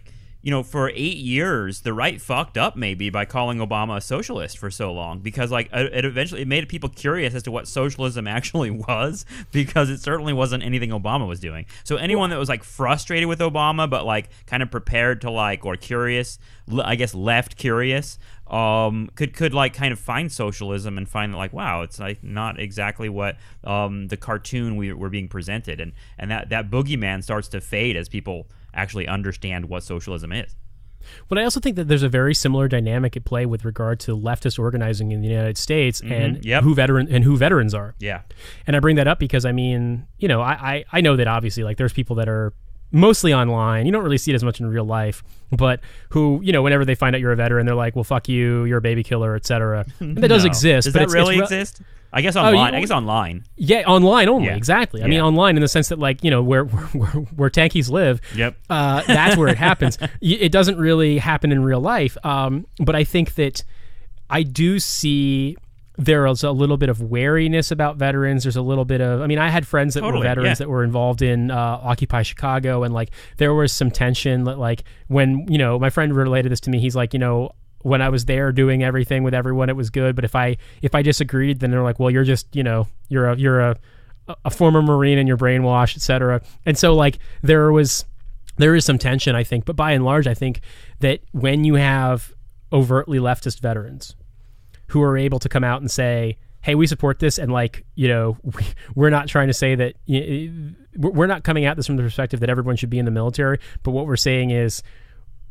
for 8 years, the right fucked up maybe by calling Obama a socialist for so long, because like it eventually made people curious as to what socialism actually was, because it certainly wasn't anything Obama was doing. So anyone that was like frustrated with Obama, but like kind of prepared to like, or curious, I guess left curious, could like kind of find socialism and find that like, wow, it's like not exactly what the cartoon we're being presented, and that boogeyman starts to fade as people actually understand what socialism is.
But I also think that there's a very similar dynamic at play with regard to leftist organizing in the United States and who veterans are. Yeah. And I bring that up because I know that obviously like there's people that are mostly online. You don't really see it as much in real life, but who, whenever they find out you're a veteran, they're like, well, fuck you, you're a baby killer, etc. And that does exist.
Does that really exist? I guess online. I guess online.
Yeah, online only. Yeah. Exactly. I mean, online in the sense that like, where tankies live. Yep. That's where it happens. It doesn't really happen in real life. But I think that I do see there is a little bit of wariness about veterans. There's a little bit of, I had friends that were veterans that were involved in Occupy Chicago, and like there was some tension that like when, my friend related this to me, he's like, when I was there doing everything with everyone, it was good. But if I disagreed, then they're like, well, you're just, you're a former Marine and you're brainwashed, et cetera. And so like there is some tension, I think. But by and large, I think that when you have overtly leftist veterans who are able to come out and say, hey, we support this, and like, we're not trying to say that, we're not coming at this from the perspective that everyone should be in the military, but what we're saying is,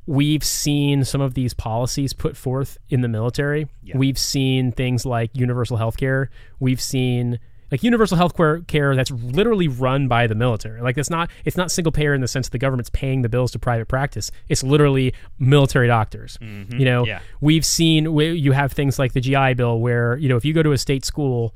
we've seen some of these policies put forth in the military. Yeah. We've seen things like universal health care. We've seen like universal health care that's literally run by the military. Like it's not single payer in the sense that the government's paying the bills to private practice. It's literally military doctors. Mm-hmm. We've seen you have things like the GI Bill where, if you go to a state school,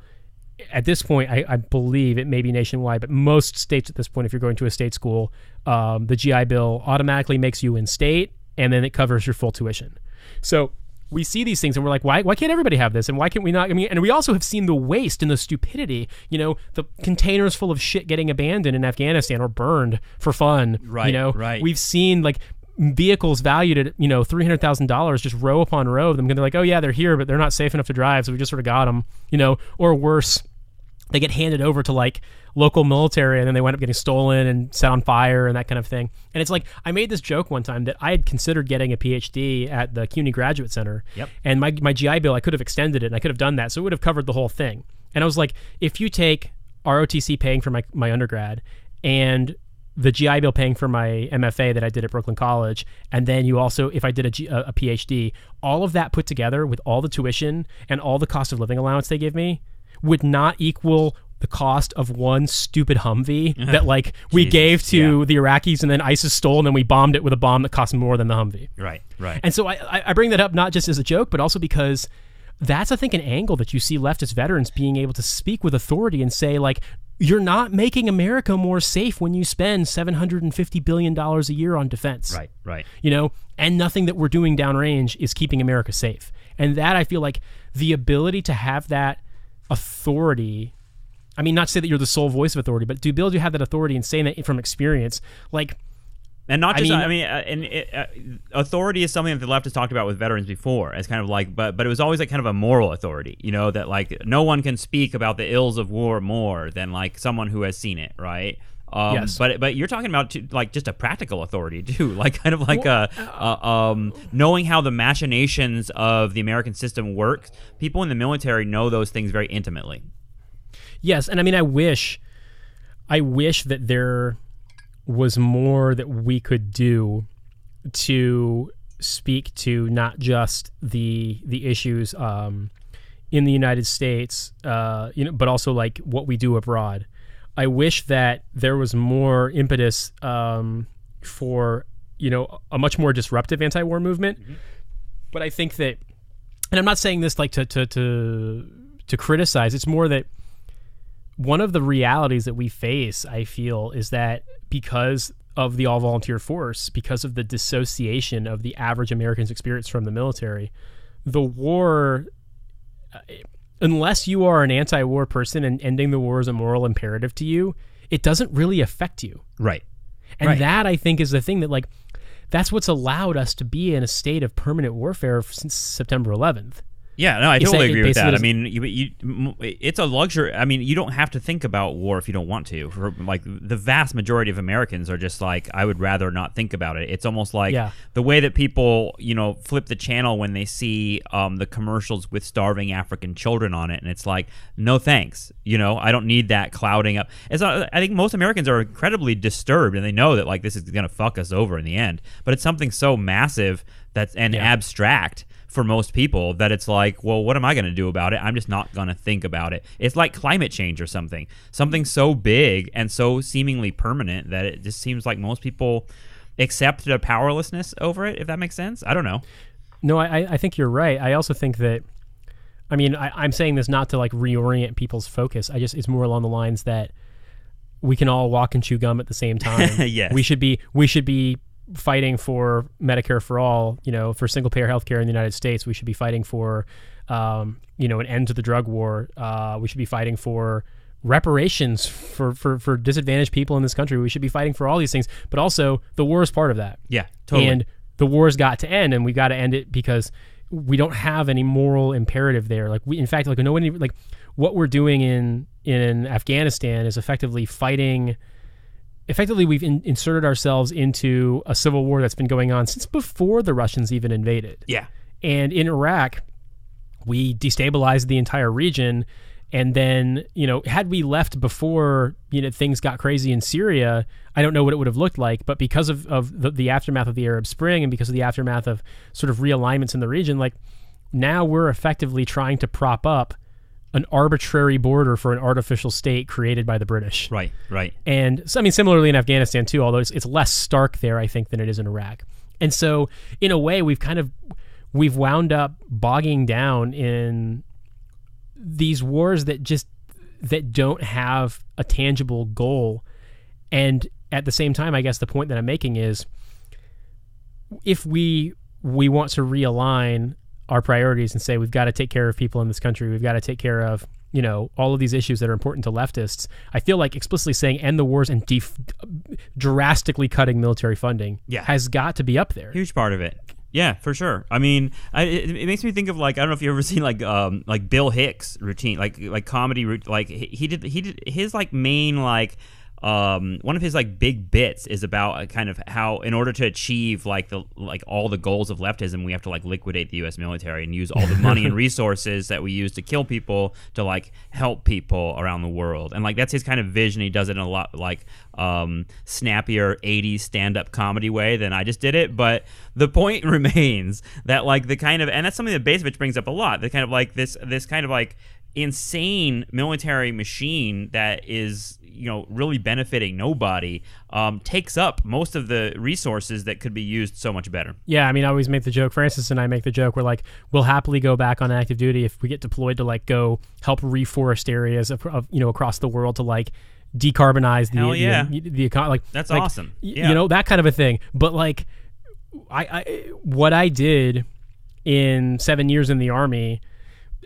at this point, I believe it may be nationwide, but most states at this point, if you're going to a state school, the GI Bill automatically makes you in state, and then it covers your full tuition. So we see these things and we're like, why can't everybody have this? And why can't we not? I mean, and we also have seen the waste and the stupidity, the containers full of shit getting abandoned in Afghanistan or burned for fun.
Right, right.
We've seen like vehicles valued at, $300,000 just row upon row of them. And they're like, oh yeah, they're here, but they're not safe enough to drive. So we just sort of got them, or worse, they get handed over to like local military and then they wind up getting stolen and set on fire and that kind of thing. And it's like, I made this joke one time that I had considered getting a PhD at the CUNY Graduate Center.
Yep.
And my GI Bill, I could have extended it and I could have done that. So it would have covered the whole thing. And I was like, if you take ROTC paying for my undergrad and the GI Bill paying for my MFA that I did at Brooklyn College, and then you also, if I did a PhD, all of that put together with all the tuition and all the cost of living allowance they give me would not equal the cost of one stupid Humvee that like we gave to the Iraqis and then ISIS stole and then we bombed it with a bomb that cost more than the Humvee.
Right.
And so I bring that up not just as a joke, but also because that's, I think, an angle that you see leftist veterans being able to speak with authority and say, like, you're not making America more safe when you spend $750 billion a year on defense.
Right.
And nothing that we're doing downrange is keeping America safe. And that, I feel like the ability to have that authority, I mean, not to say that you're the sole voice of authority, but to be able to have that authority and saying that from experience, like,
and not just, authority is something that the left has talked about with veterans before as kind of like, but it was always like kind of a moral authority, that like no one can speak about the ills of war more than like someone who has seen it, right?
Yes.
But you're talking about like just a practical authority too, like kind of like knowing how the machinations of the American system works. People in the military know those things very intimately.
Yes, and I mean, I wish that there was more that we could do to speak to not just the issues in the United States, but also like what we do abroad. I wish that there was more impetus for a much more disruptive anti-war movement. Mm-hmm. But I think that, and I'm not saying this like to criticize. It's more that one of the realities that we face, I feel, is that because of the all-volunteer force, because of the dissociation of the average American's experience from the military, the war, unless you are an anti-war person and ending the war is a moral imperative to you, it doesn't really affect you.
Right.
And that, I think, is the thing that, like, that's what's allowed us to be in a state of permanent warfare since September 11th.
Yeah, no, I totally agree with that. I mean, it's a luxury. I mean, you don't have to think about war if you don't want to. For, like, the vast majority of Americans are just like, I would rather not think about it. It's almost like the way that people, flip the channel when they see the commercials with starving African children on it, and it's like, no thanks. I don't need that clouding up. I think most Americans are incredibly disturbed, and they know that like this is going to fuck us over in the end. But it's something so massive and abstract for most people that it's like, well, what am I going to do about it? I'm just not going to think about it. It's like climate change or something so big and so seemingly permanent that it just seems like most people accept the powerlessness over it, if that makes sense. I don't know.
No, I think you're right. I also think that, I mean, I'm saying this not to like reorient people's focus. It's more along the lines that we can all walk and chew gum at the same time.
Yes.
We should be fighting for Medicare for all, for single payer healthcare in the United States. We should be fighting for, an end to the drug war. We should be fighting for reparations for disadvantaged people in this country. We should be fighting for all these things, but also the war is part of that.
Yeah, totally.
And the war's got to end, and we got to end it because we don't have any moral imperative there. Like in fact, like nobody, like what we're doing in Afghanistan is effectively fighting. Effectively, we've inserted ourselves into a civil war that's been going on since before the Russians even invaded.
Yeah.
And in Iraq, we destabilized the entire region. And then, had we left before, things got crazy in Syria, I don't know what it would have looked like. But because of the aftermath of the Arab Spring and because of the aftermath of sort of realignments in the region, like now we're effectively trying to prop up an arbitrary border for an artificial state created by the British.
Right.
And so, I mean, similarly in Afghanistan too, although it's less stark there, I think, than it is in Iraq. And so in a way, we've wound up bogging down in these wars that don't have a tangible goal. And at the same time, I guess the point that I'm making is if we want to realign our priorities and say we've got to take care of people in this country, we've got to take care of, you know, all of these issues that are important to leftists, I feel like explicitly saying end the wars and drastically cutting military funding has got to be up there.
Huge part of it. Yeah, for sure. I mean, it makes me think of, like, I don't know if you've ever seen like Bill Hicks routine, like comedy, like he did his like main like one of his like big bits is about kind of how in order to achieve like all the goals of leftism, we have to like liquidate the U.S. military and use all the money and resources that we use to kill people to like help people around the world. And like that's his kind of vision. He does it in a lot like snappier 80s stand-up comedy way than I just did it. But the point remains that like the kind of, and that's something that Basevich brings up a lot, the kind of like this kind of like insane military machine that is, you know, really benefiting nobody, takes up most of the resources that could be used so much better.
Yeah, I mean, I always make the joke, Francis and I make the joke, we're like, we'll happily go back on active duty if we get deployed to like go help reforest areas of you know, across the world to like decarbonize the economy. Like,
that's awesome.
You know, that kind of a thing. But like, I what I did in 7 years in the Army,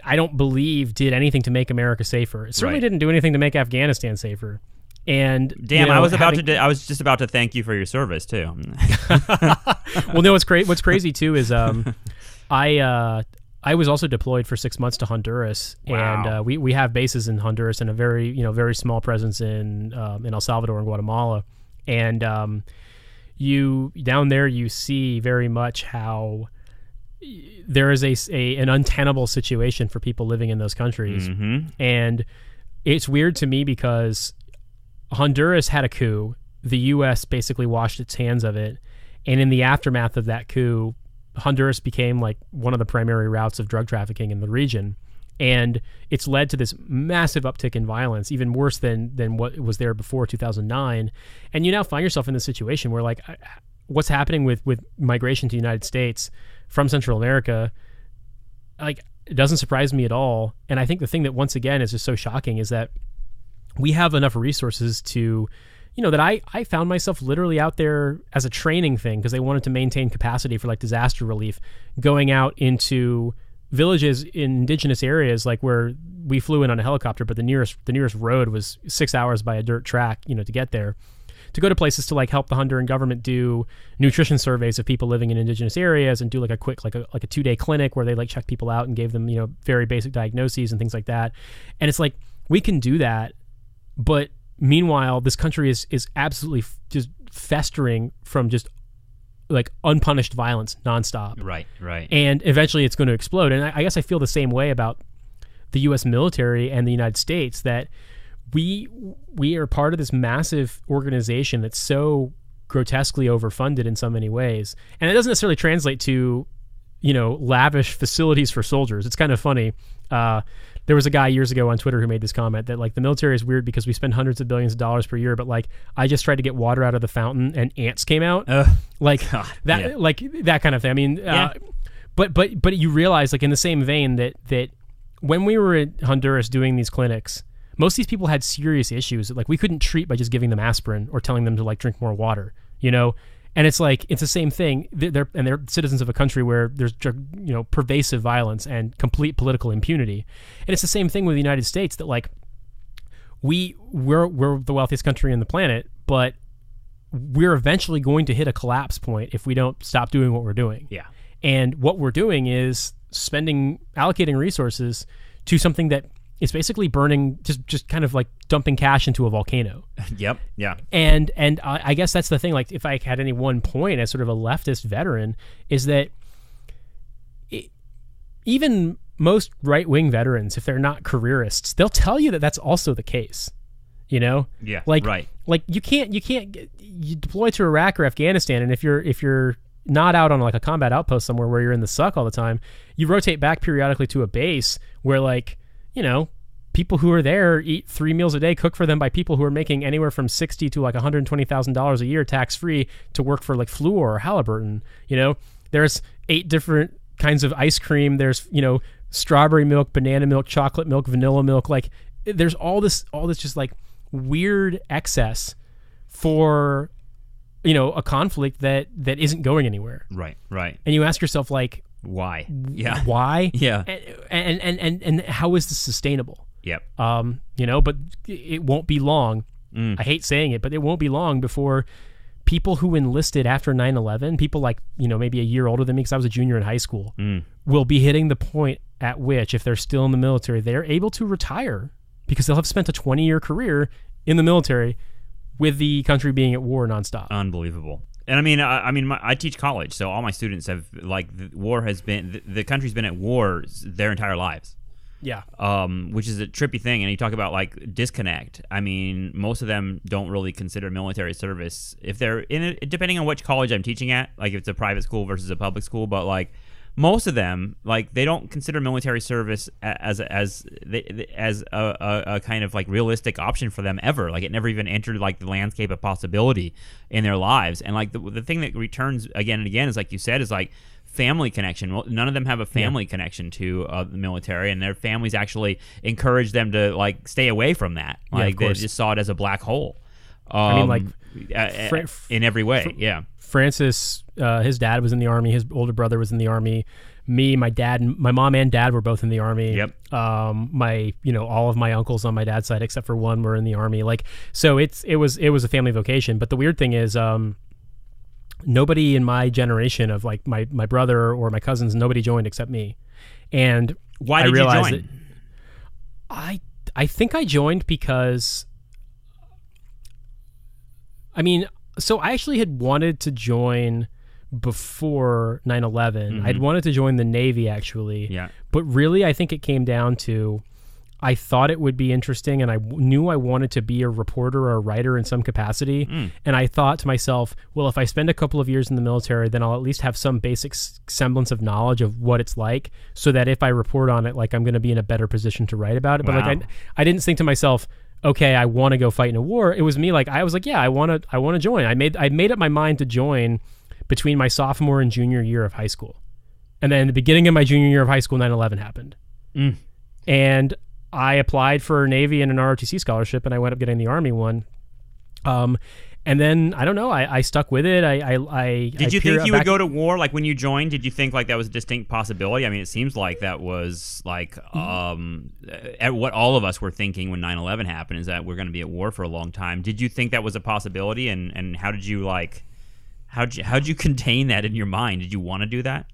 I don't believe did anything to make America safer. It certainly didn't do anything to make Afghanistan safer. And
damn, you know, I was just about to thank you for your service too.
Well, no, what's crazy too is I was also deployed for 6 months to Honduras.
Wow.
And we have bases in Honduras and a very small presence in El Salvador and Guatemala. And you down there, you see very much how there is an untenable situation for people living in those countries.
Mm-hmm.
And it's weird to me because Honduras had a coup. The U.S. basically washed its hands of it. And in the aftermath of that coup, Honduras became like one of the primary routes of drug trafficking in the region. And it's led to this massive uptick in violence, even worse than what was there before 2009. And you now find yourself in this situation where like what's happening with migration to the United States from Central America, like, it doesn't surprise me at all. And I think the thing that once again is just so shocking is that we have enough resources to, you know, that I found myself literally out there as a training thing because they wanted to maintain capacity for like disaster relief, going out into villages in indigenous areas, like where we flew in on a helicopter, but the nearest road was 6 hours by a dirt track, you know, to get there. To go to places to like help the Honduran government do nutrition surveys of people living in indigenous areas and do like a quick like a 2-day clinic where they like checked people out and gave them, you know, very basic diagnoses and things like that. And it's like we can do that, but meanwhile this country is absolutely just festering from just like unpunished violence nonstop.
Right.
And eventually it's going to explode. And I guess I feel the same way about the U.S. military and the United States, that we are part of this massive organization that's so grotesquely overfunded in so many ways. And it doesn't necessarily translate to, you know, lavish facilities for soldiers. It's kind of funny. There was a guy years ago on Twitter who made this comment that like the military is weird because we spend hundreds of billions of dollars per year, but like I just tried to get water out of the fountain and ants came out. Like that, like that kind of thing. I mean, but you realize like in the same vein that when we were in Honduras doing these clinics, most of these people had serious issues that like we couldn't treat by just giving them aspirin or telling them to like drink more water, you know? And it's like, it's the same thing. They're citizens of a country where there's, you know, pervasive violence and complete political impunity. And it's the same thing with the United States, that like we're the wealthiest country on the planet, but we're eventually going to hit a collapse point if we don't stop doing what we're doing.
Yeah.
And what we're doing is allocating resources to something that is basically burning, just kind of like dumping cash into a volcano.
Yep. Yeah.
And I guess that's the thing. Like, if I had any one point as sort of a leftist veteran, is that even most right-wing veterans, if they're not careerists, they'll tell you that that's also the case. You know?
Yeah.
Like,
right.
Like you deploy to Iraq or Afghanistan, and if you're not out on like a combat outpost somewhere where you're in the suck all the time, you rotate back periodically to a base where, like, you know, people who are there eat 3 meals a day cooked for them by people who are making anywhere from $60,000 to like $120,000 a year tax-free to work for like Fluor or Halliburton. You know, there's 8 different kinds of ice cream. There's, you know, strawberry milk, banana milk, chocolate milk, vanilla milk. Like, there's all this just like weird excess for, you know, a conflict that isn't going anywhere.
Right.
And you ask yourself, like,
Why? Yeah.
Why?
Yeah.
And how is this sustainable?
Yep.
But it won't be long. I hate saying it, but it won't be long before people who enlisted after 9/11, people like, maybe a year older than me, because I was a junior in high school, will be hitting the point at which, if they're still in the military, they're able to retire because they'll have spent a 20-year career in the military with the country being at war nonstop.
Unbelievable. And I teach college, so all my students have, the country's been at war their entire lives.
Yeah.
Which is a trippy thing. And you talk about like disconnect. I mean, most of them don't really consider military service if they're in it, depending on which college I'm teaching at, like if it's a private school versus a public school. But like most of them, like they don't consider military service as a kind of like realistic option for them ever. Like it never even entered like the landscape of possibility in their lives. And like the thing that returns again and again is, like you said, is like family connection. Well, none of them have a family connection to the military, and their families actually encourage them to like stay away from that. Like they just saw it as a black hole. In every way.
Francis, his dad was in the Army. His older brother was in the Army. Me, my dad, my mom and dad were both in the Army.
Yep.
All of my uncles on my dad's side, except for one, were in the Army. Like, so it was a family vocation. But the weird thing is, nobody in my generation of like my brother or my cousins, nobody joined except me. And
why did you join?
I think I joined because, so I actually had wanted to join before 9/11. I'd wanted to join the Navy actually.
Yeah.
But really, I think it came down to, I thought it would be interesting, and I knew I wanted to be a reporter or a writer in some capacity. And I thought to myself, well, if I spend a couple of years in the military, then I'll at least have some basic semblance of knowledge of what it's like, so that if I report on it, like I'm going to be in a better position to write about it. But like I didn't think to myself, okay, I want to go fight in a war. It was me, like I was like, yeah, I want to join. I made up my mind to join between my sophomore and junior year of high school. And then the beginning of my junior year of high school, 9/11 happened. And I applied for Navy and an ROTC scholarship, and I wound up getting the Army one. And then I don't know. I stuck with it.
Did you think you would go to war? Like when you joined, did you think like that was a distinct possibility? I mean, it seems like that was like what all of us were thinking when 9/11 happened, is that we're going to be at war for a long time. Did you think that was a possibility? And how did you how'd you contain that in your mind? Did you want to do that?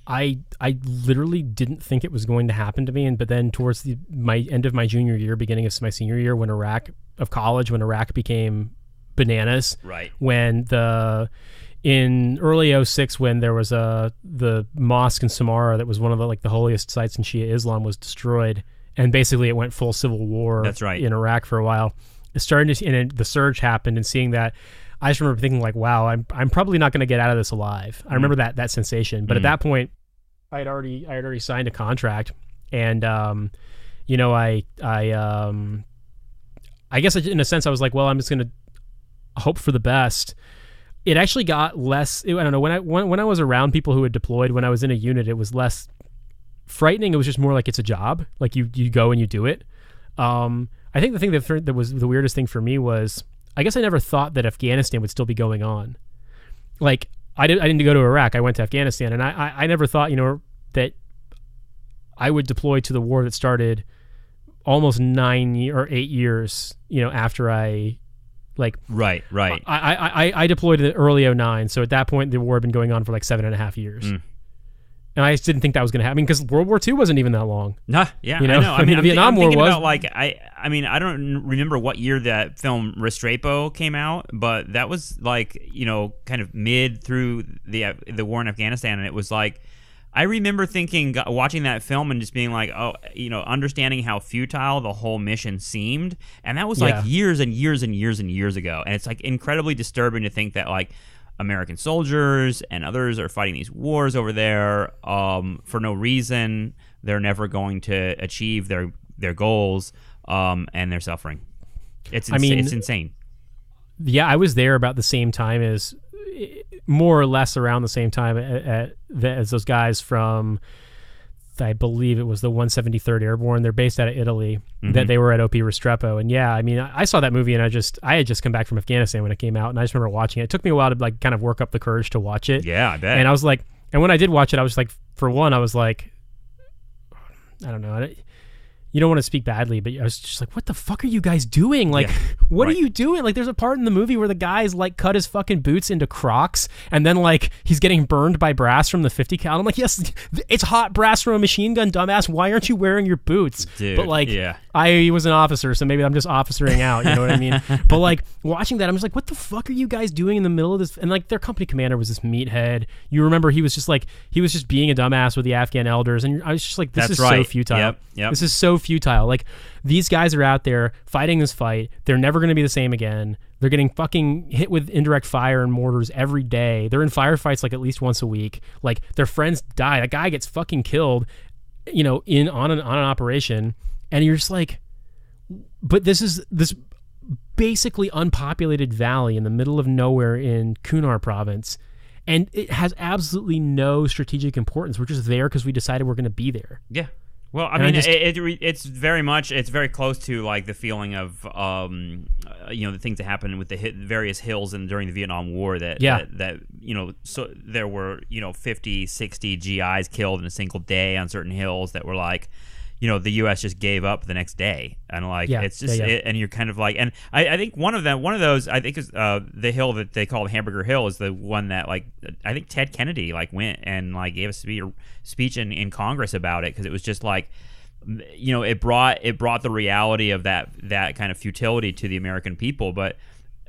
I literally didn't think it was going to happen to me, but then towards my end of my junior year, beginning of my senior year, when Iraq became bananas,
right?
When in early 06, when there was the mosque in Samarra that was one of the holiest sites in Shia Islam was destroyed, and basically it went full civil war.
That's right.
In Iraq for a while. It started and the surge happened, and seeing that, I just remember thinking like, wow, I'm probably not going to get out of this alive. I remember that sensation. But at that point, I had already signed a contract, and I guess in a sense I was like, well, I'm just going to hope for the best. It actually got less. I don't know, when I was around people who had deployed, when I was in a unit, it was less frightening. It was just more like it's a job. Like you go and you do it. I think the thing that was the weirdest thing for me was, I guess I never thought that Afghanistan would still be going on. Like I didn't go to Iraq. I went to Afghanistan, and I never thought, that I would deploy to the war that started almost 9 or 8 years, after I, like. Right. I deployed in early 09, so at that point the war had been going on for like 7.5 years. And I just didn't think that was going to happen, because World War II wasn't even that long.
Nah, yeah,
I know. I mean, the Vietnam War was.
About, like, I mean, I don't remember what year that film Restrepo came out, but that was like, kind of mid through the war in Afghanistan, and it was like, I remember watching that film and just being like, understanding how futile the whole mission seemed, and that was like years and years and years and years ago, and it's like incredibly disturbing to think that like American soldiers and others are fighting these wars over there for no reason. They're never going to achieve their goals, and they're suffering. It's insane.
Yeah, I was there about the same time as, more or less around the same time as those guys from, I believe it was the 173rd Airborne. They're based out of Italy. That they were at OP Restrepo. And yeah, I mean, I saw that movie, and I had just come back from Afghanistan when it came out, and I just remember watching it. It took me a while to like kind of work up the courage to watch it.
Yeah, I bet.
And I was like, And when I did watch it, I was like, for one, I was like, I don't know. You don't want to speak badly, but I was just like, what the fuck are you guys doing? Like, what are you doing? Like, there's a part in the movie where the guy's like cut his fucking boots into Crocs, and then like he's getting burned by brass from the 50 cal. I'm like, yes, it's hot brass from a machine gun, dumbass. Why aren't you wearing your boots?
Dude,
but like, I was an officer, so maybe I'm just officering out. You know what I mean? But like watching that, I'm just like, what the fuck are you guys doing in the middle of this? And like their company commander was this meathead. You remember he was just being a dumbass with the Afghan elders, and I was just like, this is so futile.
Yep.
This is so futile. Like, these guys are out there fighting this fight. They're never going to be the same again. They're getting fucking hit with indirect fire and mortars every day. They're in firefights like at least once a week. Like, their friends die. A guy gets fucking killed, you know, on an operation, and you're just like, but this is this basically unpopulated valley in the middle of nowhere in Kunar province, and it has absolutely no strategic importance. We're just there because we decided we're going to be there.
Yeah. Well, I mean, it's very close to like the feeling of the things that happened with the various hills and during the Vietnam War that so there were 50, 60 GIs killed in a single day on certain hills that were like, the U.S. just gave up the next day, and like it's just and you're kind of like, and I think one of those I think is the hill that they call the Hamburger Hill is the one that like I think Ted Kennedy like went and like gave a speech in Congress about it, because it was just like it brought the reality of that kind of futility to the American people. But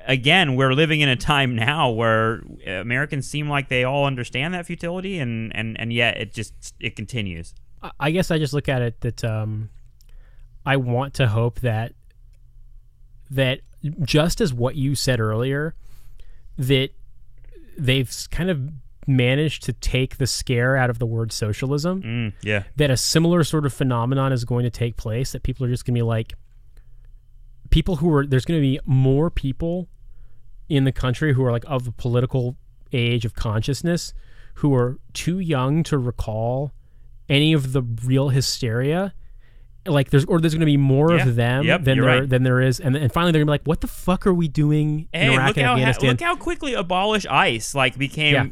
again, we're living in a time now where Americans seem like they all understand that futility, and yet it continues.
I guess I just look at it that I want to hope that just as what you said earlier, that they've kind of managed to take the scare out of the word socialism. That a similar sort of phenomenon is going to take place, that people are just going to be like, there's going to be more people in the country who are like of a political age of consciousness who are too young to recall any of the real hysteria. Like there's going to be more of them than there is, and finally they're gonna be like, "What the fuck are we doing in Iraq and Afghanistan?"
Look how quickly abolish ICE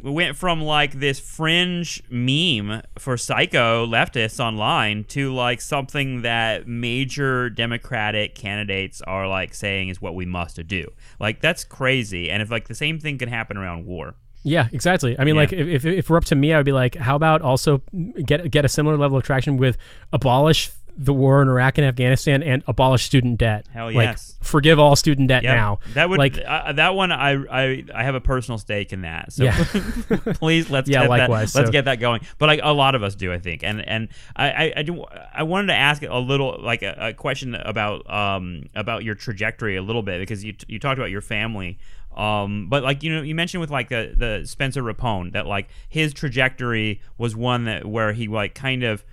went from like this fringe meme for psycho leftists online to like something that major Democratic candidates are like saying is what we must do. Like that's crazy, and if like the same thing can happen around war.
Yeah, exactly. I mean, like if we're up to me, I would be like, how about also get a similar level of traction with abolish the war in Iraq and Afghanistan and abolish student debt.
Hell yes.
Like, forgive all student debt now.
That would like that one. I have a personal stake in that. So please let's get that going. But like a lot of us do, I think. And I wanted to ask a little like a question about your trajectory a little bit, because you talked about your family. But like you mentioned with like the Spencer Rapone that like his trajectory was one where he like kind of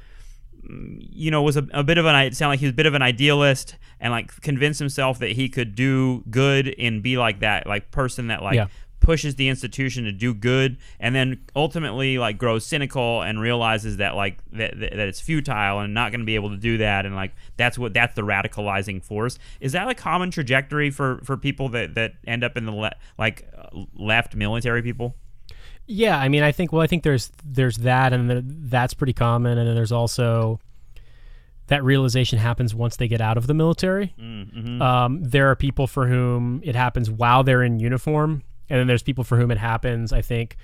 was a bit of it sounded like he was a bit of an idealist and like convinced himself that he could do good and be like that like person that like pushes the institution to do good, and then ultimately like grows cynical and realizes that like that it's futile and not going to be able to do that, and like that's the radicalizing force. Is that a common trajectory for people that end up in the left military people?
Yeah, I mean, I think there's that, and that's pretty common, and then there's also that realization happens once they get out of the military. Mm-hmm. There are people for whom it happens while they're in uniform, and then there's people for whom it happens, I think,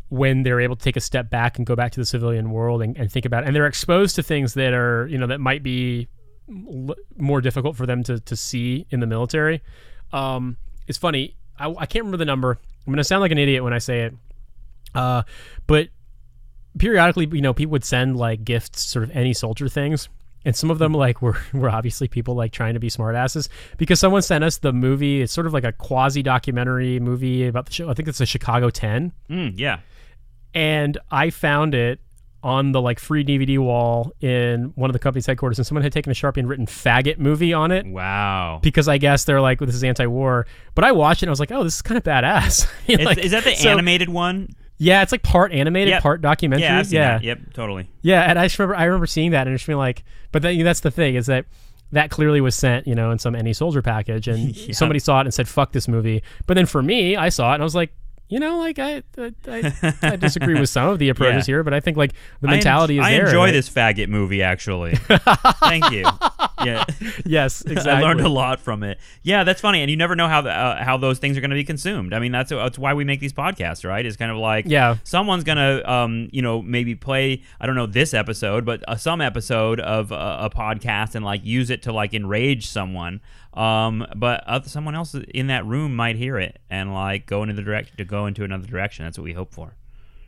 when they're able to take a step back and go back to the civilian world and think about it, and they're exposed to things that are that might be more difficult for them to see in the military. It's funny, I can't remember the number. I'm going to sound like an idiot when I say it. But periodically, people would send like gifts, sort of any soldier things. And some of them like were obviously people like trying to be smartasses, because someone sent us the movie. It's sort of like a quasi documentary movie about the show. I think it's the Chicago 10.
Yeah.
And I found it on the like free DVD wall in one of the company's headquarters, and someone had taken a Sharpie and written "faggot movie" on it.
Wow.
Because I guess they're like, this is anti-war. But I watched it and I was like, oh, this is kind of badass.
Is that the animated one?
Yeah, it's like part animated, part documentary.
Yeah, I've seen that. Yep, totally.
Yeah, and I remember seeing that and just being like, but that's the thing, is that clearly was sent, in some any soldier package, and somebody saw it and said, fuck this movie. But then for me, I saw it and I was like, like I disagree with some of the approaches here, but I think like the mentality is there.
I enjoy
right?
this faggot movie, actually. Thank you. Yeah.
Yes, exactly.
I learned a lot from it. Yeah, that's funny, and you never know how those things are going to be consumed. I mean, that's why we make these podcasts, right? It's kind of like someone's going to maybe play, I don't know this episode, but some episode of a podcast and like use it to like enrage someone. But someone else in that room might hear it and like go into another direction. That's what we hope for.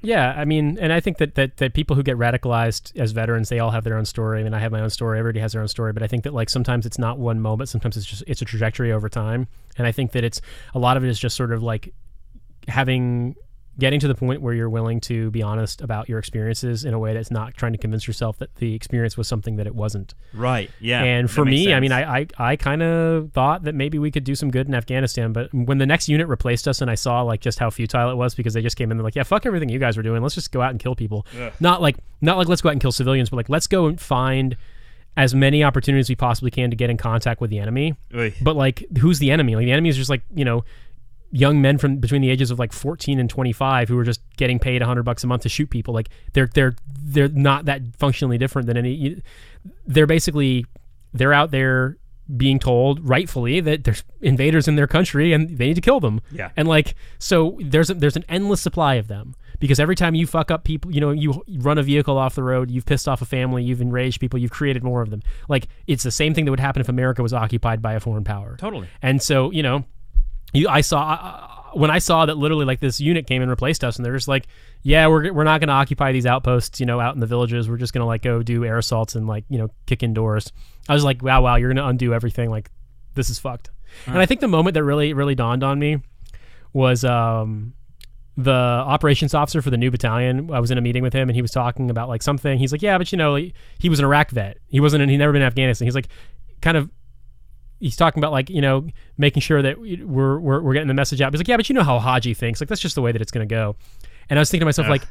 Yeah, I mean, and I think that people who get radicalized as veterans, they all have their own story. I mean, I have my own story. Everybody has their own story. But I think that like sometimes it's not one moment. Sometimes it's a trajectory over time. And I think that a lot of it is just sort of like getting to the point where you're willing to be honest about your experiences in a way that's not trying to convince yourself that the experience was something that it wasn't.
Right. Yeah.
And for me, I mean, I kind of thought that maybe we could do some good in Afghanistan, but when the next unit replaced us and I saw like just how futile it was because they just came in and like, yeah, fuck everything you guys were doing. Let's just go out and kill people. Ugh. Not like let's go out and kill civilians, but like let's go and find as many opportunities as we possibly can to get in contact with the enemy. Oy. But like, who's the enemy? Like the enemy is just like, young men from between the ages of like 14 and 25 who are just getting paid $100 a month to shoot people. Like they're not that functionally different than any. They're out there being told rightfully that there's invaders in their country and they need to kill them.
Yeah.
And like, so there's an endless supply of them because every time you fuck up people, you run a vehicle off the road, you've pissed off a family, you've enraged people, you've created more of them. Like it's the same thing that would happen if America was occupied by a foreign power.
Totally.
And so, I saw that literally like this unit came and replaced us and they're just like, yeah, we're not going to occupy these outposts, out in the villages. We're just going to like go do air assaults and like, kick indoors. I was like, wow, you're going to undo everything. Like this is fucked. And I think the moment that really, really dawned on me was the operations officer for the new battalion. I was in a meeting with him and he was talking about like something. He's like, yeah, but he was an Iraq vet. He'd never been in Afghanistan. He's like he's talking about like, making sure that we're getting the message out. He's like, yeah, but how Haji thinks. Like, that's just the way that it's going to go. And I was thinking to myself, like,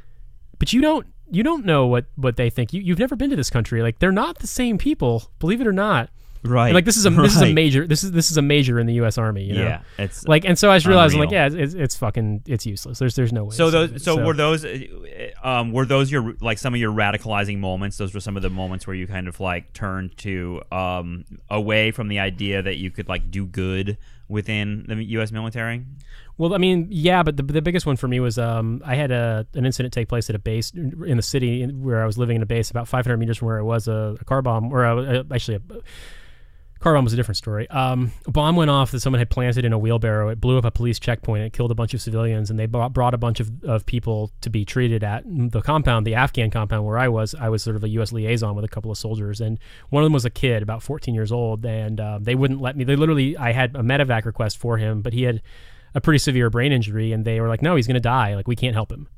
but you don't know what they think. You've never been to this country. Like, they're not the same people, believe it or not.
Right.
And like this is a major in the U.S. Army.
Yeah. It's
like, and so I just realized, I'm like, yeah, it's useless. There's no way.
So were those your like some of your radicalizing moments? Those were some of the moments where you kind of like turned to away from the idea that you could like do good within the U.S. military.
Well, I mean, yeah, but the biggest one for me was I had an incident take place at a base in the city where I was living in a base about 500 meters from where it was a car bomb, or actually a car bomb was a different story. A bomb went off that someone had planted in a wheelbarrow. It blew up a police checkpoint. It killed a bunch of civilians, and they brought a bunch of people to be treated at the compound, the Afghan compound where I was. I was sort of a U.S. liaison with a couple of soldiers, and one of them was a kid, about 14 years old, and they wouldn't let me. I had a medevac request for him, but he had a pretty severe brain injury, and they were like, no, he's going to die. Like, we can't help him.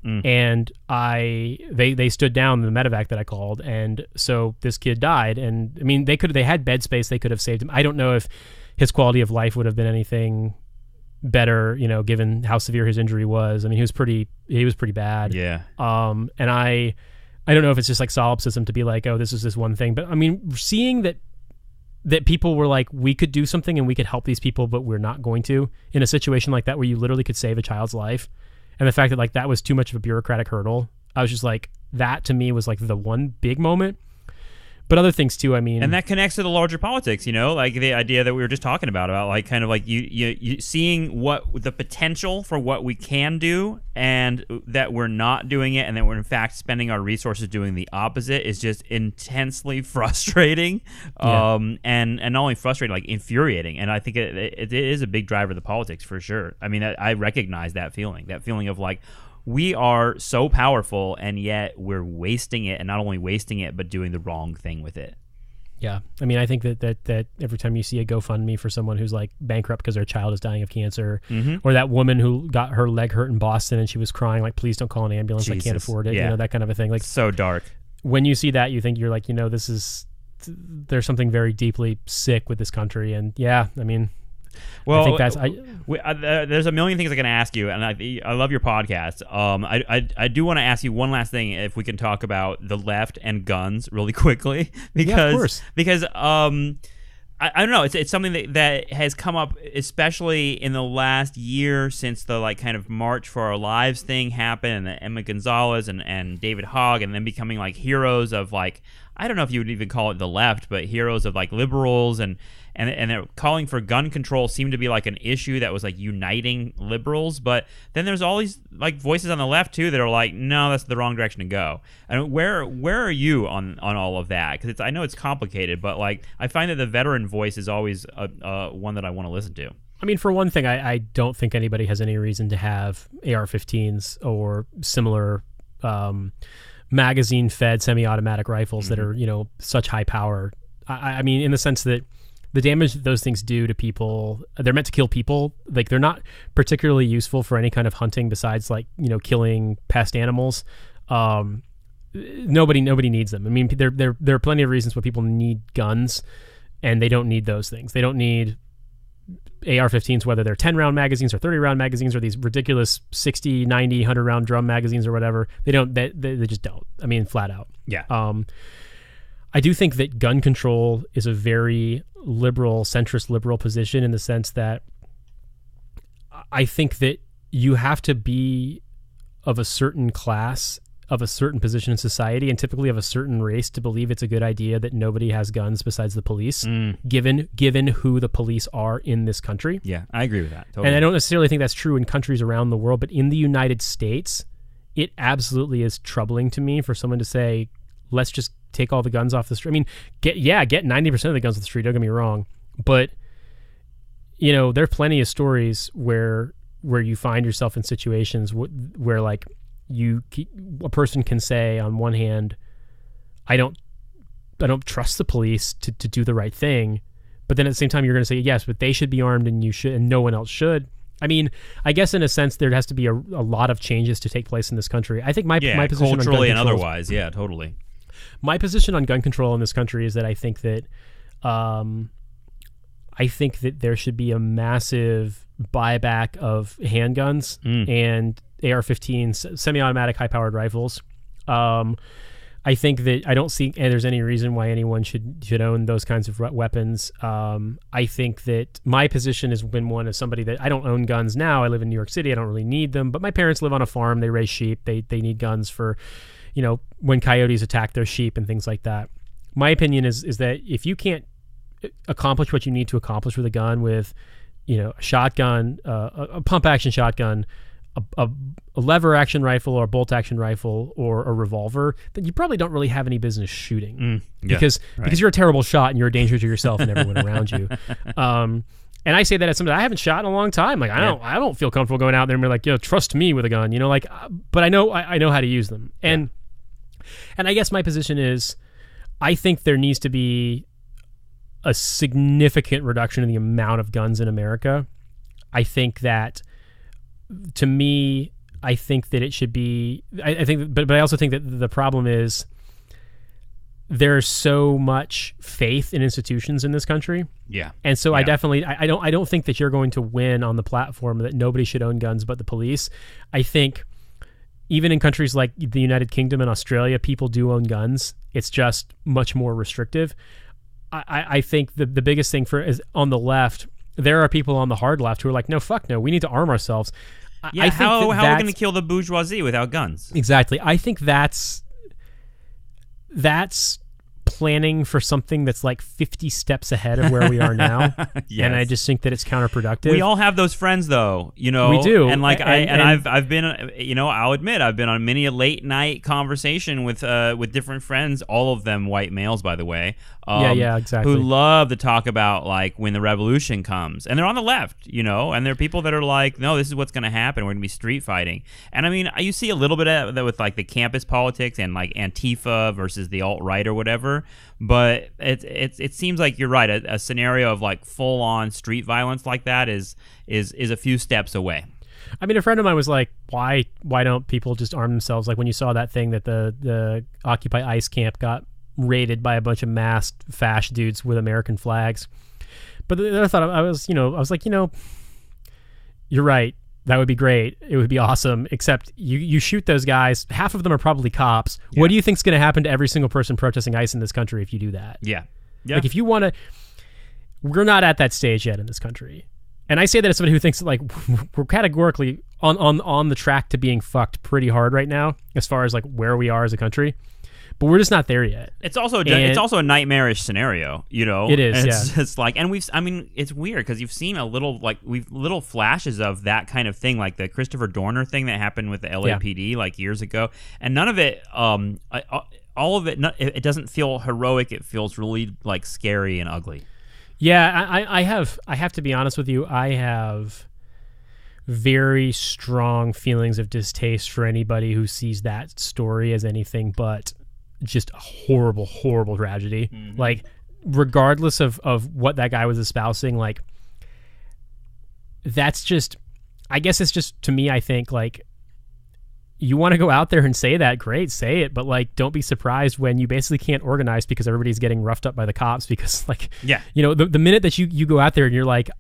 And they stood down the medevac that I called, and so this kid died. And I mean, they had bed space, they could have saved him. I don't know if his quality of life would have been anything better, given how severe his injury was. I mean, he was pretty bad.
Yeah.
And I don't know if it's just like solipsism to be like, oh, this is this one thing, but I mean, seeing that people were like, we could do something and we could help these people, but we're not going to, in a situation like that where you literally could save a child's life. And the fact that like that was too much of a bureaucratic hurdle, I was just like, that to me was like the one big moment. But other things too, I mean,
and that connects to the larger politics, like the idea that we were just talking about like kind of like you seeing what the potential for what we can do, and that we're not doing it, and that we're in fact spending our resources doing the opposite is just intensely frustrating.
Yeah.
And not only frustrating, like infuriating. And I think it is a big driver of the politics for sure. I mean, I recognize that feeling of like, we are so powerful, and yet we're wasting it, and not only wasting it, but doing the wrong thing with it.
Yeah. I mean, I think that every time you see a GoFundMe for someone who's like bankrupt because their child is dying of cancer, or that woman who got her leg hurt in Boston and she was crying, like, please don't call an ambulance. Jesus. I can't afford it.
Yeah.
That kind of a thing. Like,
so dark.
When you see that, you think, you're like, there's something very deeply sick with this country. And yeah, I mean,
well, I think there's a million things I can ask you, and I love your podcast. I do want to ask you one last thing, if we can talk about the left and guns really quickly, because
yeah, of course.
Because I don't know. It's something that has come up, especially in the last year since the like kind of March for Our Lives thing happened, and Emma Gonzalez and David Hogg, and then becoming like heroes of like, I don't know if you would even call it the left, but heroes of like liberals, and they're calling for gun control seemed to be like an issue that was like uniting liberals. But then there's all these like voices on the left too that are like, no, that's the wrong direction to go. And where are you on all of that? Because I know it's complicated, but like I find that the veteran voice is always one that I want to listen to.
I mean, for one thing, I don't think anybody has any reason to have AR-15s or similar magazine-fed semi-automatic rifles that are, such high power. I mean, in the sense that the damage that those things do to people, they're meant to kill people. Like, they're not particularly useful for any kind of hunting besides, like, killing pest animals. Nobody needs them. I mean, there are plenty of reasons why people need guns, and they don't need those things. They don't need AR-15s, whether they're 10-round magazines or 30-round magazines or these ridiculous 60, 90, 100-round drum magazines or whatever. They just don't. I mean, flat out.
Yeah.
I do think that gun control is a very centrist liberal position in the sense that I think that you have to be of a certain class, of a certain position in society, and typically of a certain race to believe it's a good idea that nobody has guns besides the police, given who the police are in this country.
Yeah, I agree with that. Totally.
And I don't necessarily think that's true in countries around the world, but in the United States, it absolutely is troubling to me for someone to say, let's just take all the guns off the street. I mean, get 90% of the guns off the street, don't get me wrong, but there are plenty of stories where you find yourself in situations where like a person can say on one hand, I don't trust the police to do the right thing, but then at the same time you're going to say yes, but they should be armed and you should, and no one else should. I mean, I guess in a sense there has to be a lot of changes to take place in this country. I think my position
culturally
on gun control,
and otherwise, yeah, totally.
My position on gun control in this country is that I think that there should be a massive buyback of handguns and AR-15s, semi-automatic high-powered rifles. I think that I don't see there's any reason why anyone should own those kinds of weapons. I think that my position has been one as somebody that I don't own guns now. I live in New York City. I don't really need them. But my parents live on a farm. They raise sheep. They need guns for, when coyotes attack their sheep and things like that. My opinion is that if you can't accomplish what you need to accomplish with a gun, with a shotgun, a pump action shotgun, a lever action rifle or a bolt action rifle or a revolver, then you probably don't really have any business shooting because you're a terrible shot and you're a danger to yourself and everyone around you. And I say that as somebody I haven't shot in a long time. Like I don't feel comfortable going out there and be like, trust me with a gun, but I know how to use them. And I guess my position is I think there needs to be a significant reduction in the amount of guns in America. I think that, to me, I think that it should be. But I also think that the problem is there's so much faith in institutions in this country.
Yeah,
and so I don't think that you're going to win on the platform that nobody should own guns but the police. I think even in countries like the United Kingdom and Australia, people do own guns. It's just much more restrictive. I think the biggest thing is on the left. There are people on the hard left who are like, no, fuck no, we need to arm ourselves.
Yeah, how are we going to kill the bourgeoisie without guns?
Exactly. I think that's planning for something that's like 50 steps ahead of where we are now. Yes. And I just think that it's counterproductive.
We all have those friends, though. We
do.
And like I've been, I'll admit, I've been on many a late night conversation with different friends, all of them white males, by the way.
Exactly.
Who love to talk about like when the revolution comes, and they're on the left, and there are people that are like, no, this is what's going to happen. We're going to be street fighting. And I mean, you see a little bit of that with like the campus politics and like Antifa versus the alt-right or whatever. But it seems like you're right. A scenario of like full on street violence like that is a few steps away.
I mean, a friend of mine was like, why don't people just arm themselves? Like when you saw that thing that the Occupy ICE camp got raided by a bunch of masked fash dudes with American flags. But the other thought I was like, you're right. That would be great. It would be awesome. Except you shoot those guys. Half of them are probably cops. Yeah. What do you think's going to happen to every single person protesting ICE in this country if you do that?
Yeah.
Like if you want to, we're not at that stage yet in this country. And I say that as somebody who thinks that, like, we're categorically on the track to being fucked pretty hard right now as far as like where we are as a country. But we're just not there yet.
It's also a nightmarish scenario, you know.
It is.
It's just like, and it's weird because you've seen little flashes of that kind of thing, like the Christopher Dorner thing that happened with the LAPD like years ago, and none of it, all of it, it doesn't feel heroic. It feels really like scary and ugly.
Yeah, I have to be honest with you. I have very strong feelings of distaste for anybody who sees that story as anything but just a horrible, horrible tragedy. Mm-hmm. Like, regardless of what that guy was espousing, like, that's just, I guess it's just, to me, I think, like, you want to go out there and say that, great, say it, but, like, don't be surprised when you basically can't organize because everybody's getting roughed up by the cops because, like,
yeah,
you know, the minute that you go out there and you're like,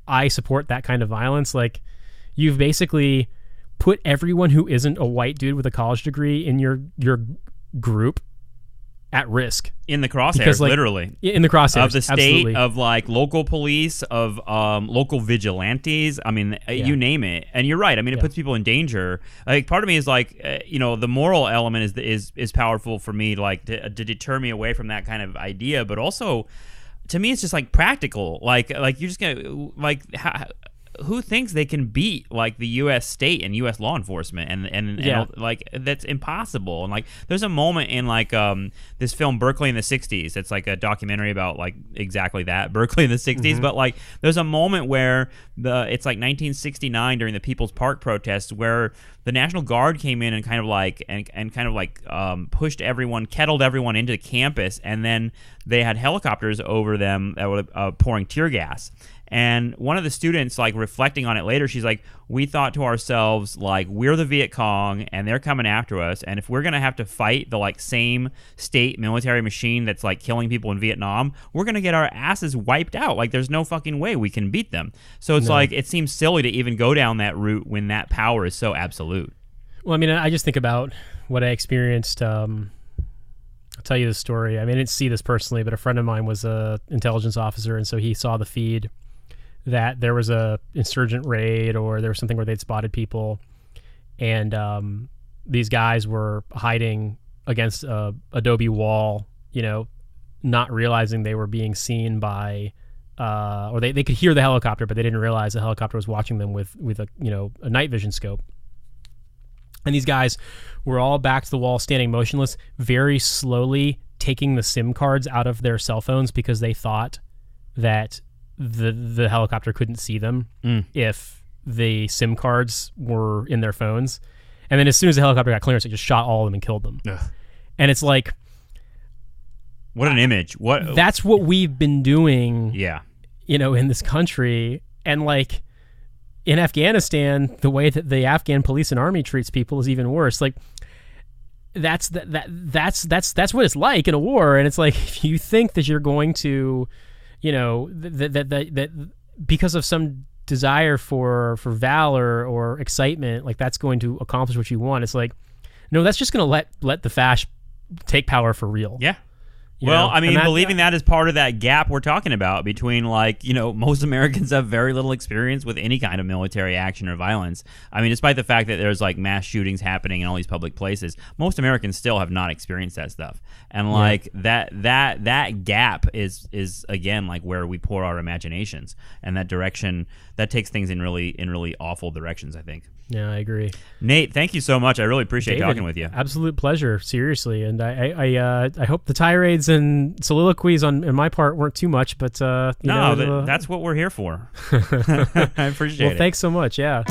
I support that kind of violence, like, you've basically put everyone who isn't a white dude with a college degree in your group at risk,
in the crosshairs,
because, like,
literally
in the crosshairs
of the state,
absolutely.
Of like local police, of local vigilantes. I mean, you name it. And you're right. I mean, it puts people in danger. Like, part of me is like, you know, the moral element is powerful for me, like to deter me away from that kind of idea. But also, to me, it's just like practical. Like you're just gonna like. Who thinks they can beat like the U.S. state and U.S. law enforcement and like that's impossible. And like there's a moment in like this film Berkeley in the 60s. It's like a documentary about like exactly that, Berkeley in the 60s. Mm-hmm. But like there's a moment where it's like 1969 during the People's Park protests where the National Guard came in and kind of like pushed everyone, kettled everyone into campus, and then they had helicopters over them that were pouring tear gas. And one of the students, like, reflecting on it later, she's like, we thought to ourselves, like, we're the Viet Cong and they're coming after us, and if we're going to have to fight the, like, same state military machine that's, like, killing people in Vietnam, we're going to get our asses wiped out. Like, there's no fucking way we can beat them. So it's like, it seems silly to even go down that route when that power is so absolute.
Well, I mean, I just think about what I experienced. I'll tell you the story. I mean, I didn't see this personally, but a friend of mine was an intelligence officer, and so he saw the feed that there was a insurgent raid or there was something where they'd spotted people, and these guys were hiding against a adobe wall, you know, not realizing they were being seen by or they could hear the helicopter, but they didn't realize the helicopter was watching them with a, you know, a night vision scope. And these guys were all back to the wall, standing motionless, very slowly taking the SIM cards out of their cell phones because they thought that the helicopter couldn't see them if the SIM cards were in their phones. And then as soon as the helicopter got clearance, it just shot all of them and killed them. Ugh. And it's like,
what an image.
That's what we've been doing,
yeah,
you know, in this country. And like in Afghanistan, the way that the Afghan police and army treats people is even worse. Like that's what it's like in a war. And it's like, if you think that you're going to, you know, that because of some desire for valor or excitement, like that's going to accomplish what you want. It's like, no, that's just going to let the fash take power for real.
Yeah. Well, I mean, believing that is part of that gap we're talking about between, like, you know, most Americans have very little experience with any kind of military action or violence. I mean, despite the fact that there's, like, mass shootings happening in all these public places, most Americans still have not experienced that stuff. And, like, that gap is again, like, where we pour our imaginations. And that direction, that takes things in really awful directions, I think.
Yeah, I agree.
Nate, thank you so much. I really appreciate talking with you.
Absolute pleasure, seriously. And I hope the tirades and soliloquies on my part weren't too much, but
that's what we're here for. I appreciate it.
Well, thanks so much. Yeah.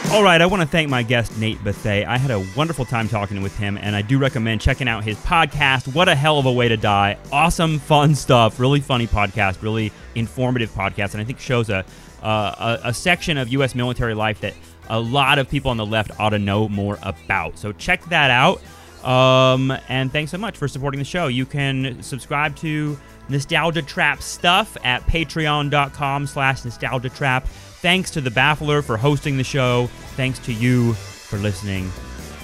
All right, I want to thank my guest, Nate Bethea. I had a wonderful time talking with him, and I do recommend checking out his podcast, What a Hell of a Way to Die. Awesome, fun stuff, really funny podcast, really informative podcast, and I think shows a section of U.S. military life that a lot of people on the left ought to know more about. So check that out, and thanks so much for supporting the show. You can subscribe to Nostalgia Trap stuff at patreon.com/Nostalgia Trap. Thanks to The Baffler for hosting the show. Thanks to you for listening.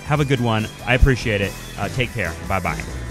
Have a good one. I appreciate it. Take care. Bye-bye.